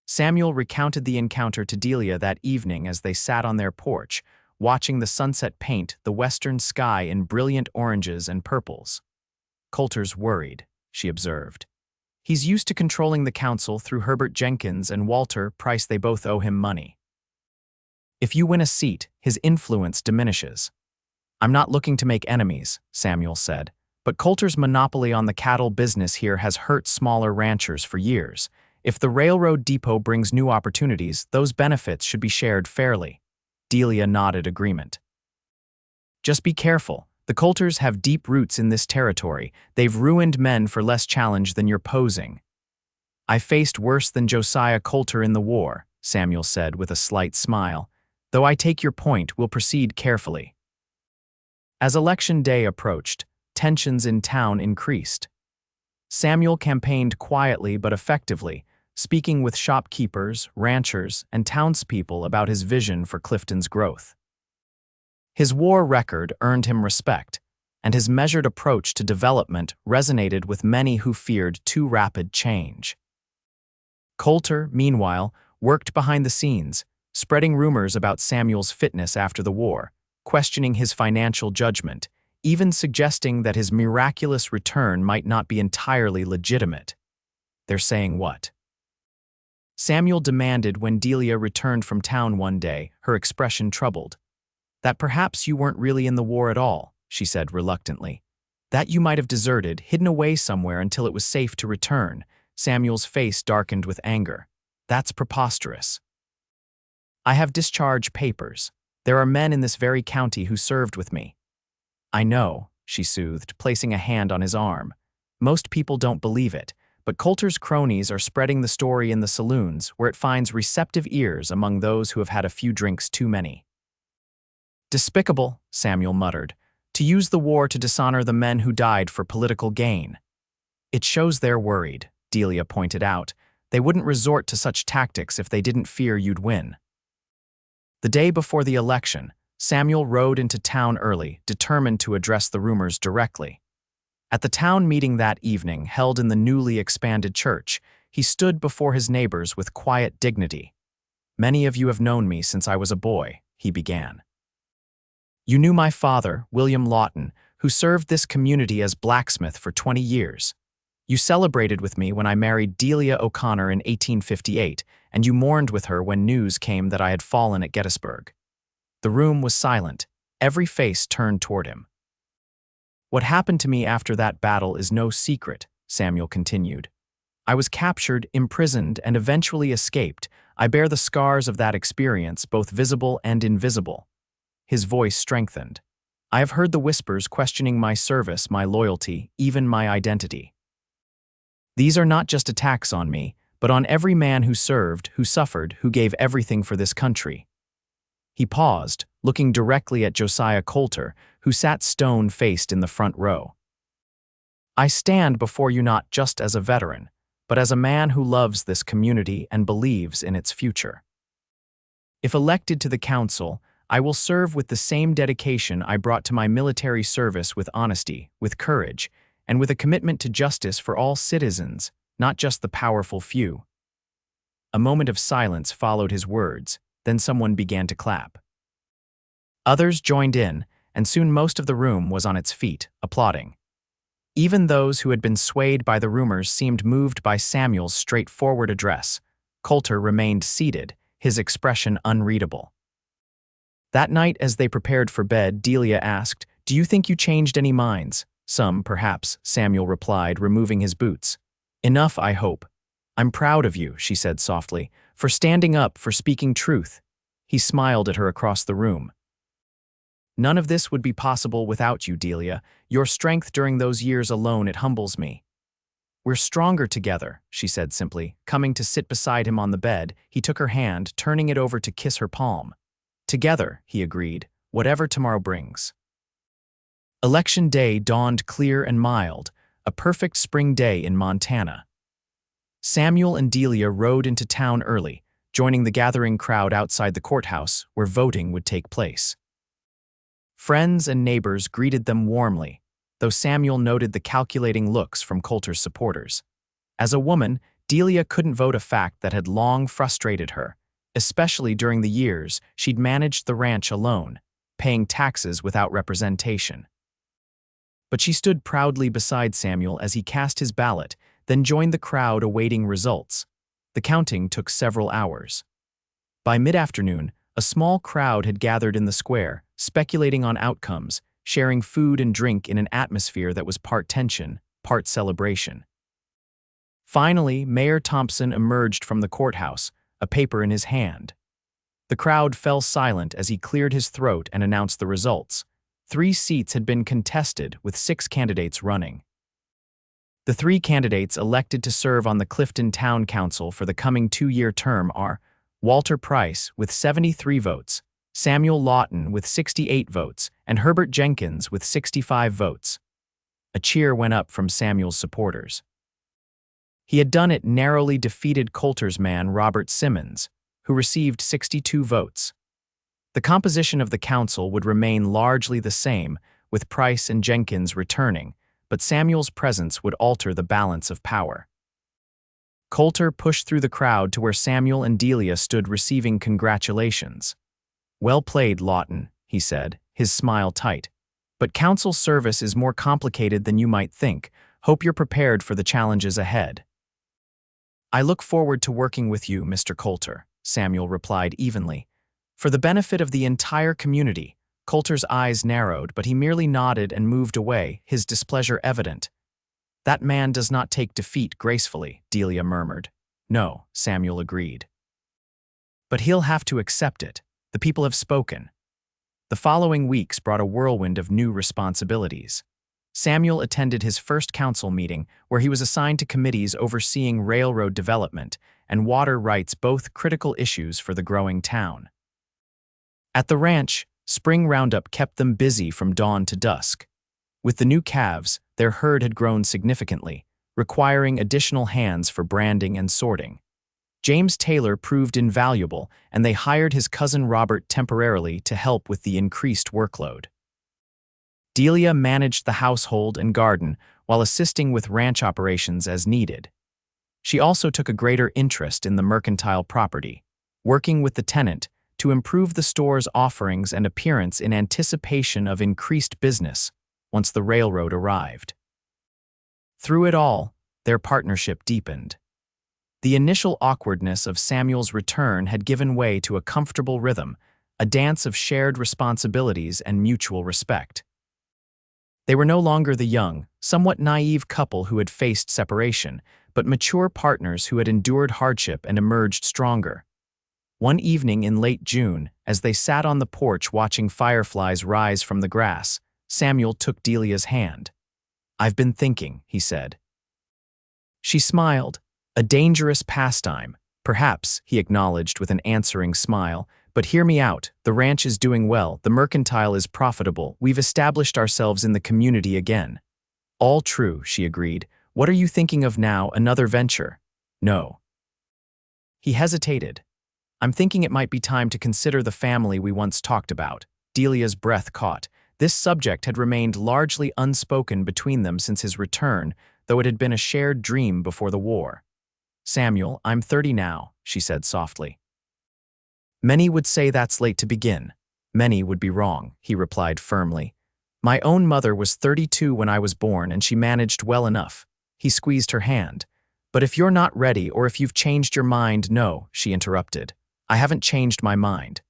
Samuel recounted the encounter to Delia that evening as they sat on their porch, watching the sunset paint the western sky in brilliant oranges and purples. Coulter's worried, she observed. He's used to controlling the council through Herbert Jenkins and Walter Price. They both owe him money. If you win a seat, his influence diminishes. I'm not looking to make enemies, Samuel said, but Coulter's monopoly on the cattle business here has hurt smaller ranchers for years. If the railroad depot brings new opportunities, those benefits should be shared fairly. Delia nodded agreement. Just be careful. The Coulters have deep roots in this territory. They've ruined men for less challenge than you're posing. I faced worse than Josiah Coulter in the war, Samuel said with a slight smile. Though I take your point, we'll proceed carefully. As election day approached, tensions in town increased. Samuel campaigned quietly but effectively, speaking with shopkeepers, ranchers, and townspeople about his vision for Clifton's growth. His war record earned him respect, and his measured approach to development resonated with many who feared too rapid change. Coulter, meanwhile, worked behind the scenes, spreading rumors about Samuel's fitness after the war, questioning his financial judgment, even suggesting that his miraculous return might not be entirely legitimate. They're saying what? Samuel demanded when Delia returned from town one day, her expression troubled. That perhaps you weren't really in the war at all, she said reluctantly. That you might have deserted, hidden away somewhere until it was safe to return. Samuel's face darkened with anger. That's preposterous. I have discharge papers. There are men in this very county who served with me. I know, she soothed, placing a hand on his arm. Most people don't believe it, but Coulter's cronies are spreading the story in the saloons where it finds receptive ears among those who have had a few drinks too many. Despicable, Samuel muttered, to use the war to dishonor the men who died for political gain. It shows they're worried, Delia pointed out. They wouldn't resort to such tactics if they didn't fear you'd win. The day before the election, Samuel rode into town early, determined to address the rumors directly. At the town meeting that evening, held in the newly expanded church, he stood before his neighbors with quiet dignity. Many of you have known me since I was a boy, he began. You knew my father, William Lawton, who served this community as blacksmith for 20 years. You celebrated with me when I married Delia O'Connor in 1858, and you mourned with her when news came that I had fallen at Gettysburg. The room was silent, every face turned toward him. What happened to me after that battle is no secret, Samuel continued. I was captured, imprisoned, and eventually escaped. I bear the scars of that experience, both visible and invisible. His voice strengthened. I have heard the whispers questioning my service, my loyalty, even my identity. These are not just attacks on me, but on every man who served, who suffered, who gave everything for this country. He paused, looking directly at Josiah Coulter, who sat stone-faced in the front row. I stand before you not just as a veteran, but as a man who loves this community and believes in its future. If elected to the council, I will serve with the same dedication I brought to my military service, with honesty, with courage, and with a commitment to justice for all citizens, not just the powerful few. A moment of silence followed his words, then someone began to clap. Others joined in, and soon most of the room was on its feet, applauding. Even those who had been swayed by the rumors seemed moved by Samuel's straightforward address. Coulter remained seated, his expression unreadable. That night, as they prepared for bed, Delia asked, "Do you think you changed any minds?" "Some, perhaps," Samuel replied, removing his boots. "Enough, I hope." "I'm proud of you," she said softly, "for standing up, for speaking truth." He smiled at her across the room. "None of this would be possible without you, Delia. Your strength during those years alone, it humbles me." "We're stronger together," she said simply. Coming to sit beside him on the bed, he took her hand, turning it over to kiss her palm. "Together," he agreed, "whatever tomorrow brings." Election day dawned clear and mild, a perfect spring day in Montana. Samuel and Delia rode into town early, joining the gathering crowd outside the courthouse where voting would take place. Friends and neighbors greeted them warmly, though Samuel noted the calculating looks from Coulter's supporters. As a woman, Delia couldn't vote, a fact that had long frustrated her, especially during the years she'd managed the ranch alone, paying taxes without representation. But she stood proudly beside Samuel as he cast his ballot, then joined the crowd awaiting results. The counting took several hours. By mid-afternoon, a small crowd had gathered in the square, speculating on outcomes, sharing food and drink in an atmosphere that was part tension, part celebration. Finally, Mayor Thompson emerged from the courthouse, a paper in his hand. The crowd fell silent as he cleared his throat and announced the results. 3 seats had been contested, with 6 candidates running. The 3 candidates elected to serve on the Clifton Town Council for the coming 2-year term are Walter Price with 73 votes, Samuel Lawton with 68 votes, and Herbert Jenkins with 65 votes. A cheer went up from Samuel's supporters. He had done it narrowly defeated Coulter's man Robert Simmons, who received 62 votes. The composition of the council would remain largely the same, with Price and Jenkins returning, but Samuel's presence would alter the balance of power. Coulter pushed through the crowd to where Samuel and Delia stood receiving congratulations. "Well played, Lawton," he said, his smile tight. "But council service is more complicated than you might think. Hope you're prepared for the challenges ahead." "I look forward to working with you, Mr. Coulter," Samuel replied evenly. For the benefit of the entire community, Coulter's eyes narrowed, but he merely nodded and moved away, his displeasure evident. "That man does not take defeat gracefully," Delia murmured. "No," Samuel agreed. "But he'll have to accept it. The people have spoken." The following weeks brought a whirlwind of new responsibilities. Samuel attended his first council meeting, where he was assigned to committees overseeing railroad development and water rights, both critical issues for the growing town. At the ranch, spring roundup kept them busy from dawn to dusk. With the new calves, their herd had grown significantly, requiring additional hands for branding and sorting. James Taylor proved invaluable, and they hired his cousin Robert temporarily to help with the increased workload. Delia managed the household and garden while assisting with ranch operations as needed. She also took a greater interest in the mercantile property, working with the tenant to improve the store's offerings and appearance in anticipation of increased business once the railroad arrived. Through it all, their partnership deepened. The initial awkwardness of Samuel's return had given way to a comfortable rhythm, a dance of shared responsibilities and mutual respect. They were no longer the young, somewhat naive couple who had faced separation, but mature partners who had endured hardship and emerged stronger. One evening in late June, as they sat on the porch watching fireflies rise from the grass, Samuel took Delia's hand. "I've been thinking," he said. She smiled. "A dangerous pastime, perhaps," he acknowledged with an answering smile. "But hear me out. The ranch is doing well, the mercantile is profitable, we've established ourselves in the community again." "All true," she agreed. "What are you thinking of now, another venture?" "No." He hesitated. "I'm thinking it might be time to consider the family we once talked about." Delia's breath caught. This subject had remained largely unspoken between them since his return, though it had been a shared dream before the war. "Samuel, I'm 30 now," she said softly. "Many would say that's late to begin. Many would be wrong," he replied firmly. "My own mother was 32 when I was born, and she managed well enough." He squeezed her hand. "But if you're not ready, or if you've changed your mind—" "No," she interrupted. "I haven't changed my mind.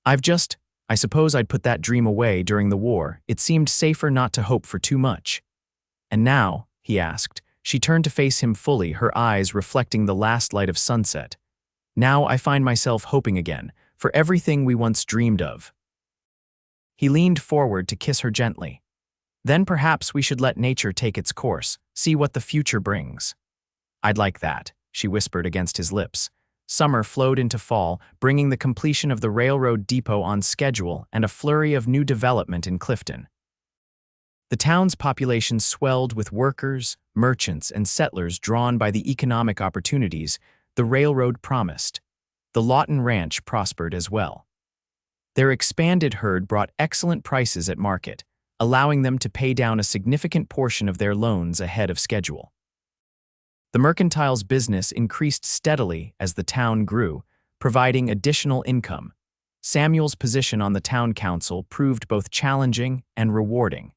I suppose I'd put that dream away during the war. It seemed safer not to hope for too much." "And now?" he asked. She turned to face him fully, her eyes reflecting the last light of sunset. "Now I find myself hoping again, for everything we once dreamed of." He leaned forward to kiss her gently. "Then perhaps we should let nature take its course, see what the future brings." "I'd like that," she whispered against his lips. Summer flowed into fall, bringing the completion of the railroad depot on schedule and a flurry of new development in Clifton. The town's population swelled with workers, merchants, and settlers drawn by the economic opportunities the railroad promised. The Lawton Ranch prospered as well. Their expanded herd brought excellent prices at market, allowing them to pay down a significant portion of their loans ahead of schedule. The mercantile's business increased steadily as the town grew, providing additional income. Samuel's position on the town council proved both challenging and rewarding.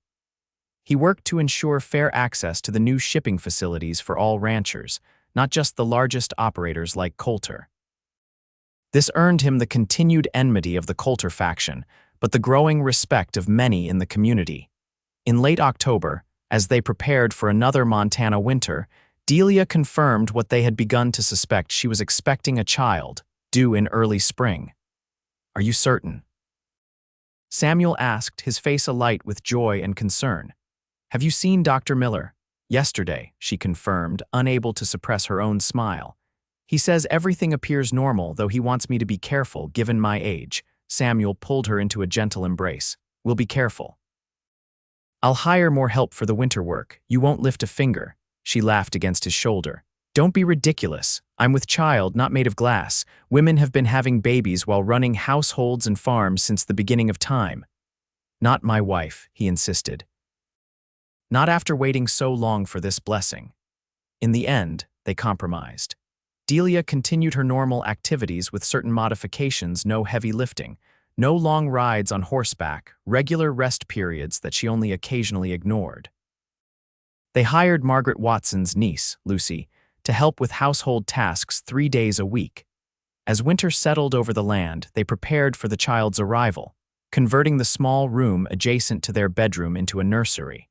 He worked to ensure fair access to the new shipping facilities for all ranchers, not just the largest operators like Coulter. This earned him the continued enmity of the Coulter faction, but the growing respect of many in the community. In late October, as they prepared for another Montana winter, Delia confirmed what they had begun to suspect: she was expecting a child, due in early spring. "Are you certain?" Samuel asked, his face alight with joy and concern. "Have you seen Dr. Miller?" "Yesterday," she confirmed, unable to suppress her own smile. "He says everything appears normal, though he wants me to be careful, given my age." Samuel pulled her into a gentle embrace. "We'll be careful. I'll hire more help for the winter work. You won't lift a finger." She laughed against his shoulder. "Don't be ridiculous. I'm with child, not made of glass. Women have been having babies while running households and farms since the beginning of time." "Not my wife," he insisted. "Not after waiting so long for this blessing." In the end, they compromised. Delia continued her normal activities with certain modifications: no heavy lifting, no long rides on horseback, regular rest periods that she only occasionally ignored. They hired Margaret Watson's niece, Lucy, to help with household tasks 3 days a week. As winter settled over the land, they prepared for the child's arrival, converting the small room adjacent to their bedroom into a nursery.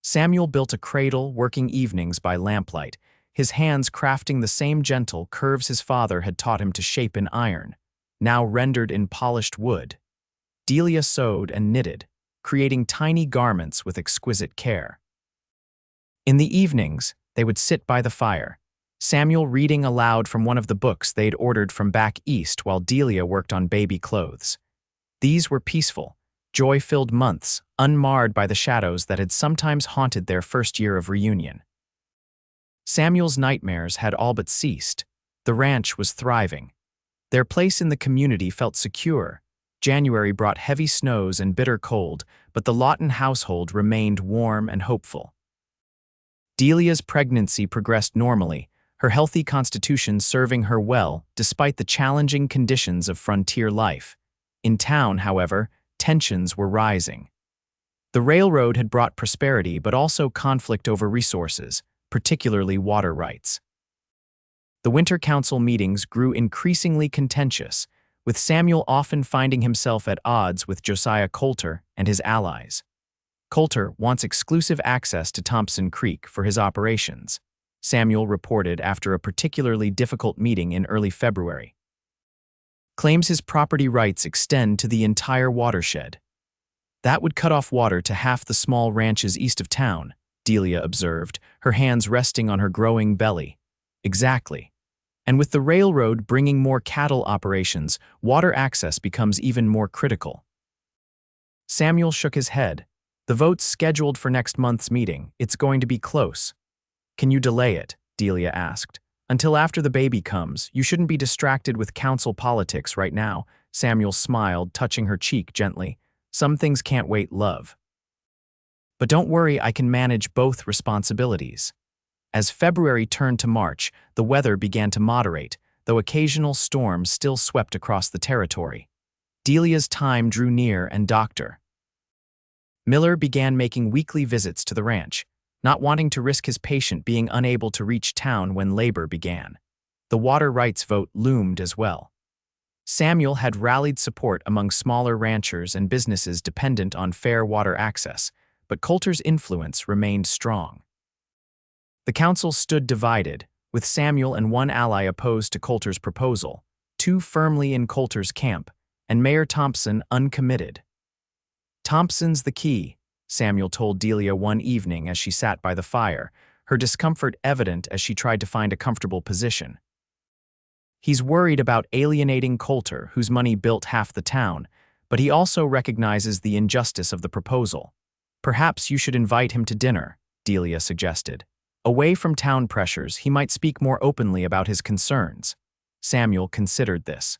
Samuel built a cradle, working evenings by lamplight, his hands crafting the same gentle curves his father had taught him to shape in iron, now rendered in polished wood. Delia sewed and knitted, creating tiny garments with exquisite care. In the evenings, they would sit by the fire, Samuel reading aloud from one of the books they'd ordered from back east while Delia worked on baby clothes. These were peaceful, joy-filled months, unmarred by the shadows that had sometimes haunted their first year of reunion. Samuel's nightmares had all but ceased. The ranch was thriving. Their place in the community felt secure. January brought heavy snows and bitter cold, but the Lawton household remained warm and hopeful. Delia's pregnancy progressed normally, her healthy constitution serving her well despite the challenging conditions of frontier life. In town, however, tensions were rising. The railroad had brought prosperity but also conflict over resources, particularly water rights. The winter council meetings grew increasingly contentious, with Samuel often finding himself at odds with Josiah Coulter and his allies. Coulter wants exclusive access to Thompson Creek for his operations, Samuel reported after a particularly difficult meeting in early February. Claims his property rights extend to the entire watershed. That would cut off water to half the small ranches east of town, Delia observed, her hands resting on her growing belly. Exactly. And with the railroad bringing more cattle operations, water access becomes even more critical. Samuel shook his head. "The vote's scheduled for next month's meeting. It's going to be close." "Can you delay it?" Delia asked. "Until after the baby comes. You shouldn't be distracted with council politics right now." Samuel smiled, touching her cheek gently. "Some things can't wait, love. But don't worry, I can manage both responsibilities." As February turned to March, the weather began to moderate, though occasional storms still swept across the territory. Delia's time drew near, and Dr. Miller began making weekly visits to the ranch, not wanting to risk his patient being unable to reach town when labor began. The water rights vote loomed as well. Samuel had rallied support among smaller ranchers and businesses dependent on fair water access, but Coulter's influence remained strong. The council stood divided, with Samuel and one ally opposed to Coulter's proposal, two firmly in Coulter's camp, and Mayor Thompson uncommitted. "Thompson's the key," Samuel told Delia one evening as she sat by the fire, her discomfort evident as she tried to find a comfortable position. "He's worried about alienating Coulter, whose money built half the town, but he also recognizes the injustice of the proposal. Perhaps you should invite him to dinner," Delia suggested. "Away from town pressures, he might speak more openly about his concerns." Samuel considered this.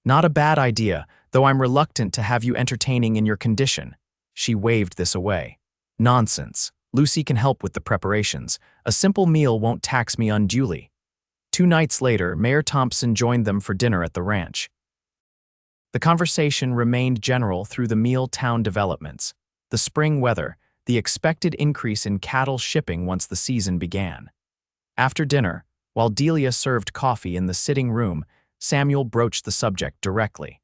"Not a bad idea, though I'm reluctant to have you entertaining in your condition." She waved this away. "Nonsense. Lucy can help with the preparations. A simple meal won't tax me unduly." 2 nights later, Mayor Thompson joined them for dinner at the ranch. The conversation remained general through the meal town developments, the spring weather, the expected increase in cattle shipping once the season began. After dinner, while Delia served coffee in the sitting room, Samuel broached the subject directly.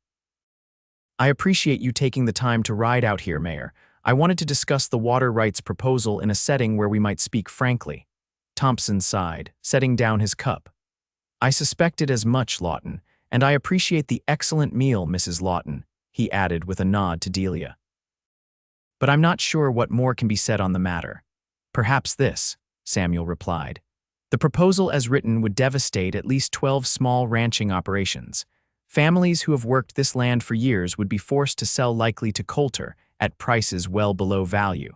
"I appreciate you taking the time to ride out here, Mayor. I wanted to discuss the water rights proposal in a setting where we might speak frankly. Thompson sighed, setting down his cup. I suspected as much, Lawton, and I appreciate the excellent meal, Mrs. Lawton, he added with a nod to Delia. But I'm not sure what more can be said on the matter. Perhaps this, Samuel replied. The proposal as written would devastate at least 12 small ranching operations. Families who have worked this land for years would be forced to sell likely to Coulter at prices well below value.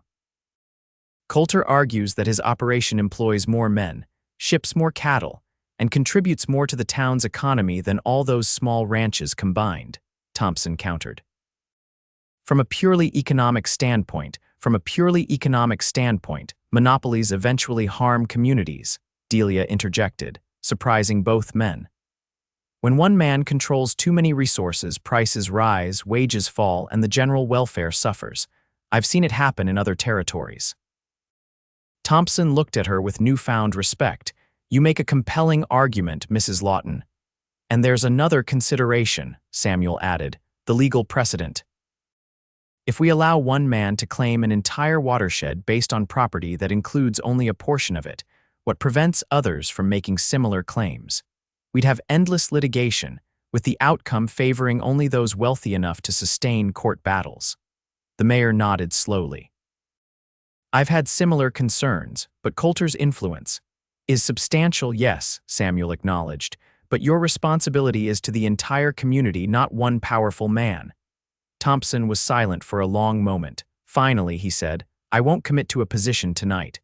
Coulter argues that his operation employs more men, ships more cattle, and contributes more to the town's economy than all those small ranches combined, Thompson countered. From a purely economic standpoint, monopolies eventually harm communities, Delia interjected, surprising both men. When one man controls too many resources, prices rise, wages fall, and the general welfare suffers. I've seen it happen in other territories. Thompson looked at her with newfound respect. You make a compelling argument, Mrs. Lawton. And there's another consideration, Samuel added, the legal precedent. If we allow one man to claim an entire watershed based on property that includes only a portion of it, what prevents others from making similar claims? We'd have endless litigation, with the outcome favoring only those wealthy enough to sustain court battles. The mayor nodded slowly. I've had similar concerns, but Coulter's influence is substantial, yes, Samuel acknowledged, but your responsibility is to the entire community, not one powerful man. Thompson was silent for a long moment. Finally, he said, I won't commit to a position tonight.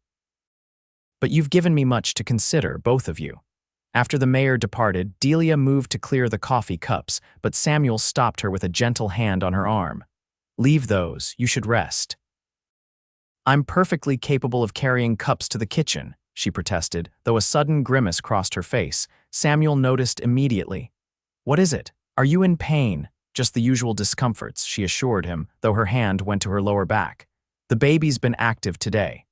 But you've given me much to consider, both of you. After the mayor departed, Delia moved to clear the coffee cups, but Samuel stopped her with a gentle hand on her arm. Leave those, you should rest. I'm perfectly capable of carrying cups to the kitchen, she protested, though a sudden grimace crossed her face. Samuel noticed immediately. What is it? Are you in pain? Just the usual discomforts, she assured him, though her hand went to her lower back. The baby's been active today.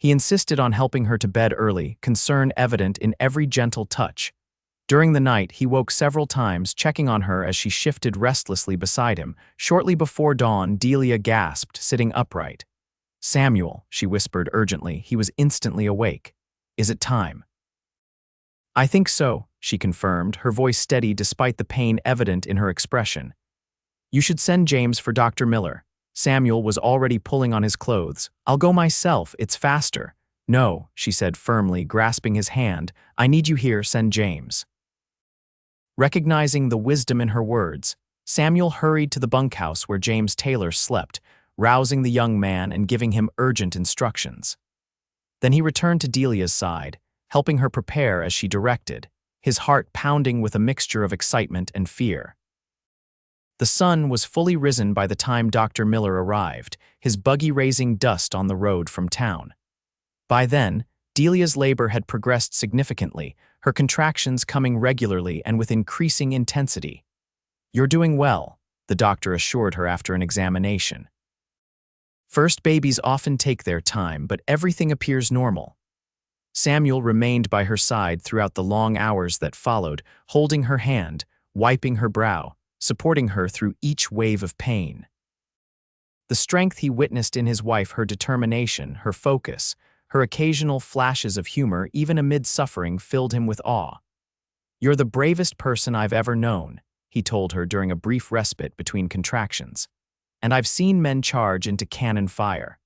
He insisted on helping her to bed early, concern evident in every gentle touch. During the night, he woke several times, checking on her as she shifted restlessly beside him. Shortly before dawn, Delia gasped, sitting upright. Samuel, she whispered urgently. He was instantly awake. Is it time? I think so, she confirmed, her voice steady despite the pain evident in her expression. You should send James for Dr. Miller. Samuel was already pulling on his clothes. I'll go myself, it's faster. No, she said firmly, grasping his hand. I need you here, send James. Recognizing the wisdom in her words, Samuel hurried to the bunkhouse where James Taylor slept, rousing the young man and giving him urgent instructions. Then he returned to Delia's side, helping her prepare as she directed, his heart pounding with a mixture of excitement and fear. The sun was fully risen by the time Dr. Miller arrived, his buggy raising dust on the road from town. By then, Delia's labor had progressed significantly, her contractions coming regularly and with increasing intensity. You're doing well, the doctor assured her after an examination. First babies often take their time, but everything appears normal. Samuel remained by her side throughout the long hours that followed, holding her hand, wiping her brow, supporting her through each wave of pain. The strength he witnessed in his wife, her determination, her focus, her occasional flashes of humor, even amid suffering, filled him with awe. You're the bravest person I've ever known, he told her during a brief respite between contractions. And I've seen men charge into cannon fire.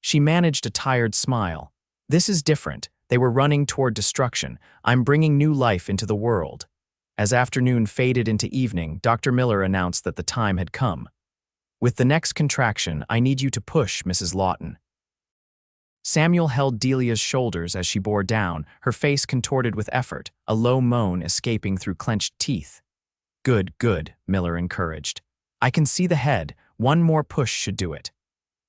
She managed a tired smile. This is different. They were running toward destruction. I'm bringing new life into the world. As afternoon faded into evening, Dr. Miller announced that the time had come. With the next contraction, I need you to push, Mrs. Lawton. Samuel held Delia's shoulders as she bore down, her face contorted with effort, a low moan escaping through clenched teeth. Good, good, Miller encouraged. I can see the head. One more push should do it.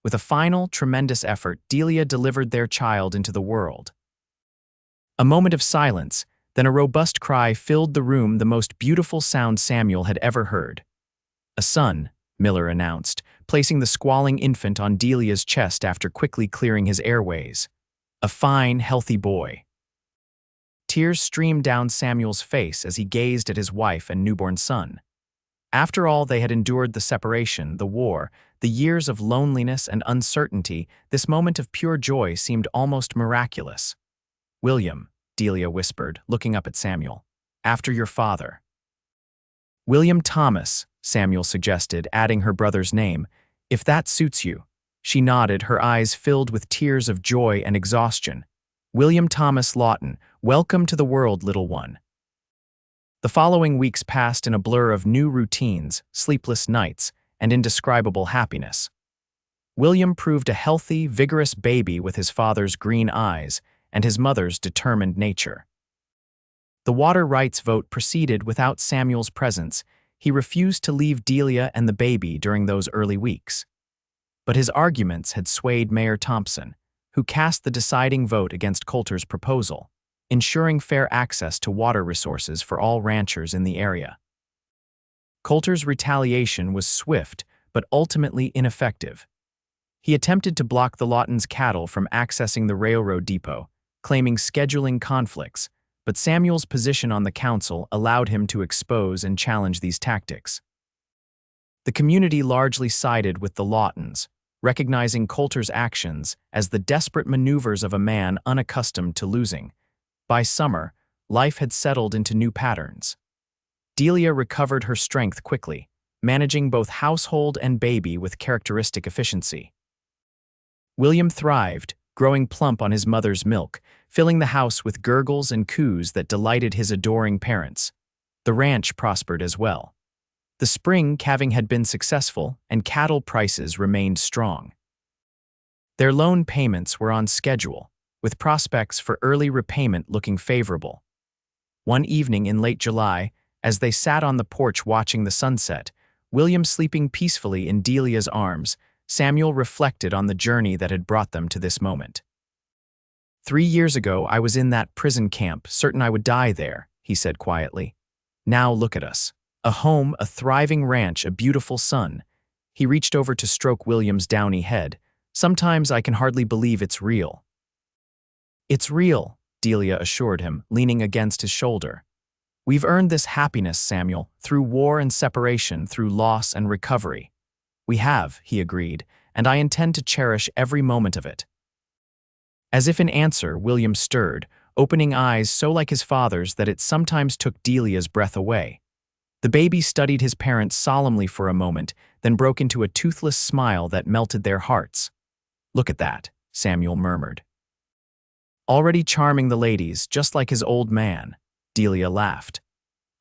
With a final, tremendous effort, Delia delivered their child into the world. A moment of silence, then a robust cry filled the room, the most beautiful sound Samuel had ever heard. A son, Miller announced, placing the squalling infant on Delia's chest after quickly clearing his airways. A fine, healthy boy. Tears streamed down Samuel's face as he gazed at his wife and newborn son. After all they had endured, the separation, the war, the years of loneliness and uncertainty, this moment of pure joy seemed almost miraculous. "William," Delia whispered, looking up at Samuel. "After your father." "William Thomas," Samuel suggested, adding her brother's name. "If that suits you." She nodded, her eyes filled with tears of joy and exhaustion. "William Thomas Lawton, welcome to the world, little one." The following weeks passed in a blur of new routines, sleepless nights, and indescribable happiness. William proved a healthy, vigorous baby with his father's green eyes and his mother's determined nature. The water rights vote proceeded without Samuel's presence. He refused to leave Delia and the baby during those early weeks. But his arguments had swayed Mayor Thompson, who cast the deciding vote against Coulter's proposal, ensuring fair access to water resources for all ranchers in the area. Coulter's retaliation was swift but ultimately ineffective. He attempted to block the Lawtons' cattle from accessing the railroad depot, claiming scheduling conflicts, but Samuel's position on the council allowed him to expose and challenge these tactics. The community largely sided with the Lawtons, recognizing Coulter's actions as the desperate maneuvers of a man unaccustomed to losing. By summer, life had settled into new patterns. Delia recovered her strength quickly, managing both household and baby with characteristic efficiency. William thrived, growing plump on his mother's milk, filling the house with gurgles and coos that delighted his adoring parents. The ranch prospered as well. The spring calving had been successful, and cattle prices remained strong. Their loan payments were on schedule, with prospects for early repayment looking favorable. One evening in late July, as they sat on the porch watching the sunset, William sleeping peacefully in Delia's arms, Samuel reflected on the journey that had brought them to this moment. "3 years ago, I was in that prison camp, certain I would die there," he said quietly. "Now look at us. A home, a thriving ranch, a beautiful son." He reached over to stroke William's downy head. "Sometimes I can hardly believe it's real." "It's real," Delia assured him, leaning against his shoulder. "We've earned this happiness, Samuel, through war and separation, through loss and recovery." "We have," he agreed, "and I intend to cherish every moment of it." As if in answer, William stirred, opening eyes so like his father's that it sometimes took Delia's breath away. The baby studied his parents solemnly for a moment, then broke into a toothless smile that melted their hearts. "Look at that," Samuel murmured. "Already charming the ladies, just like his old man," Delia laughed.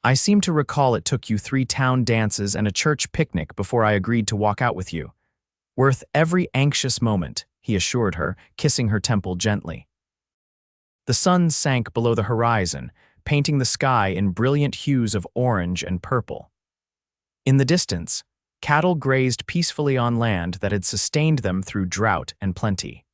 "I seem to recall it took you 3 town dances and a church picnic before I agreed to walk out with you." "Worth every anxious moment," he assured her, kissing her temple gently. The sun sank below the horizon, painting the sky in brilliant hues of orange and purple. In the distance, cattle grazed peacefully on land that had sustained them through drought and plenty.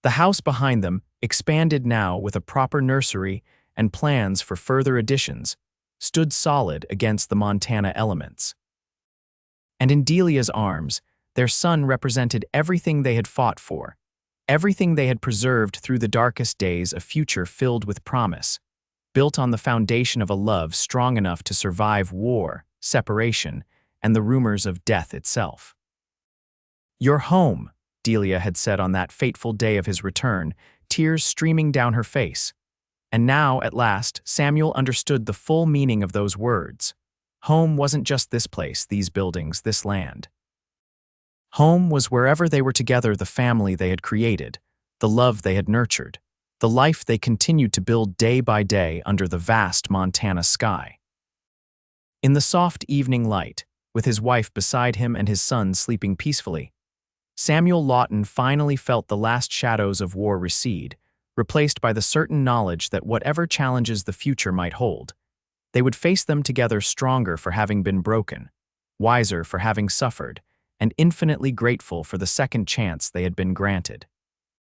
The house behind them, expanded now with a proper nursery and plans for further additions, stood solid against the Montana elements. And in Delia's arms, their son represented everything they had fought for, everything they had preserved through the darkest days, a future filled with promise, built on the foundation of a love strong enough to survive war, separation, and the rumors of death itself. "You're home," Delia had said on that fateful day of his return, tears streaming down her face. And now, at last, Samuel understood the full meaning of those words. Home wasn't just this place, these buildings, this land. Home was wherever they were together, the family they had created, the love they had nurtured, the life they continued to build day by day under the vast Montana sky. In the soft evening light, with his wife beside him and his son sleeping peacefully, Samuel Lawton finally felt the last shadows of war recede, replaced by the certain knowledge that whatever challenges the future might hold, they would face them together, stronger for having been broken, wiser for having suffered, and infinitely grateful for the second chance they had been granted.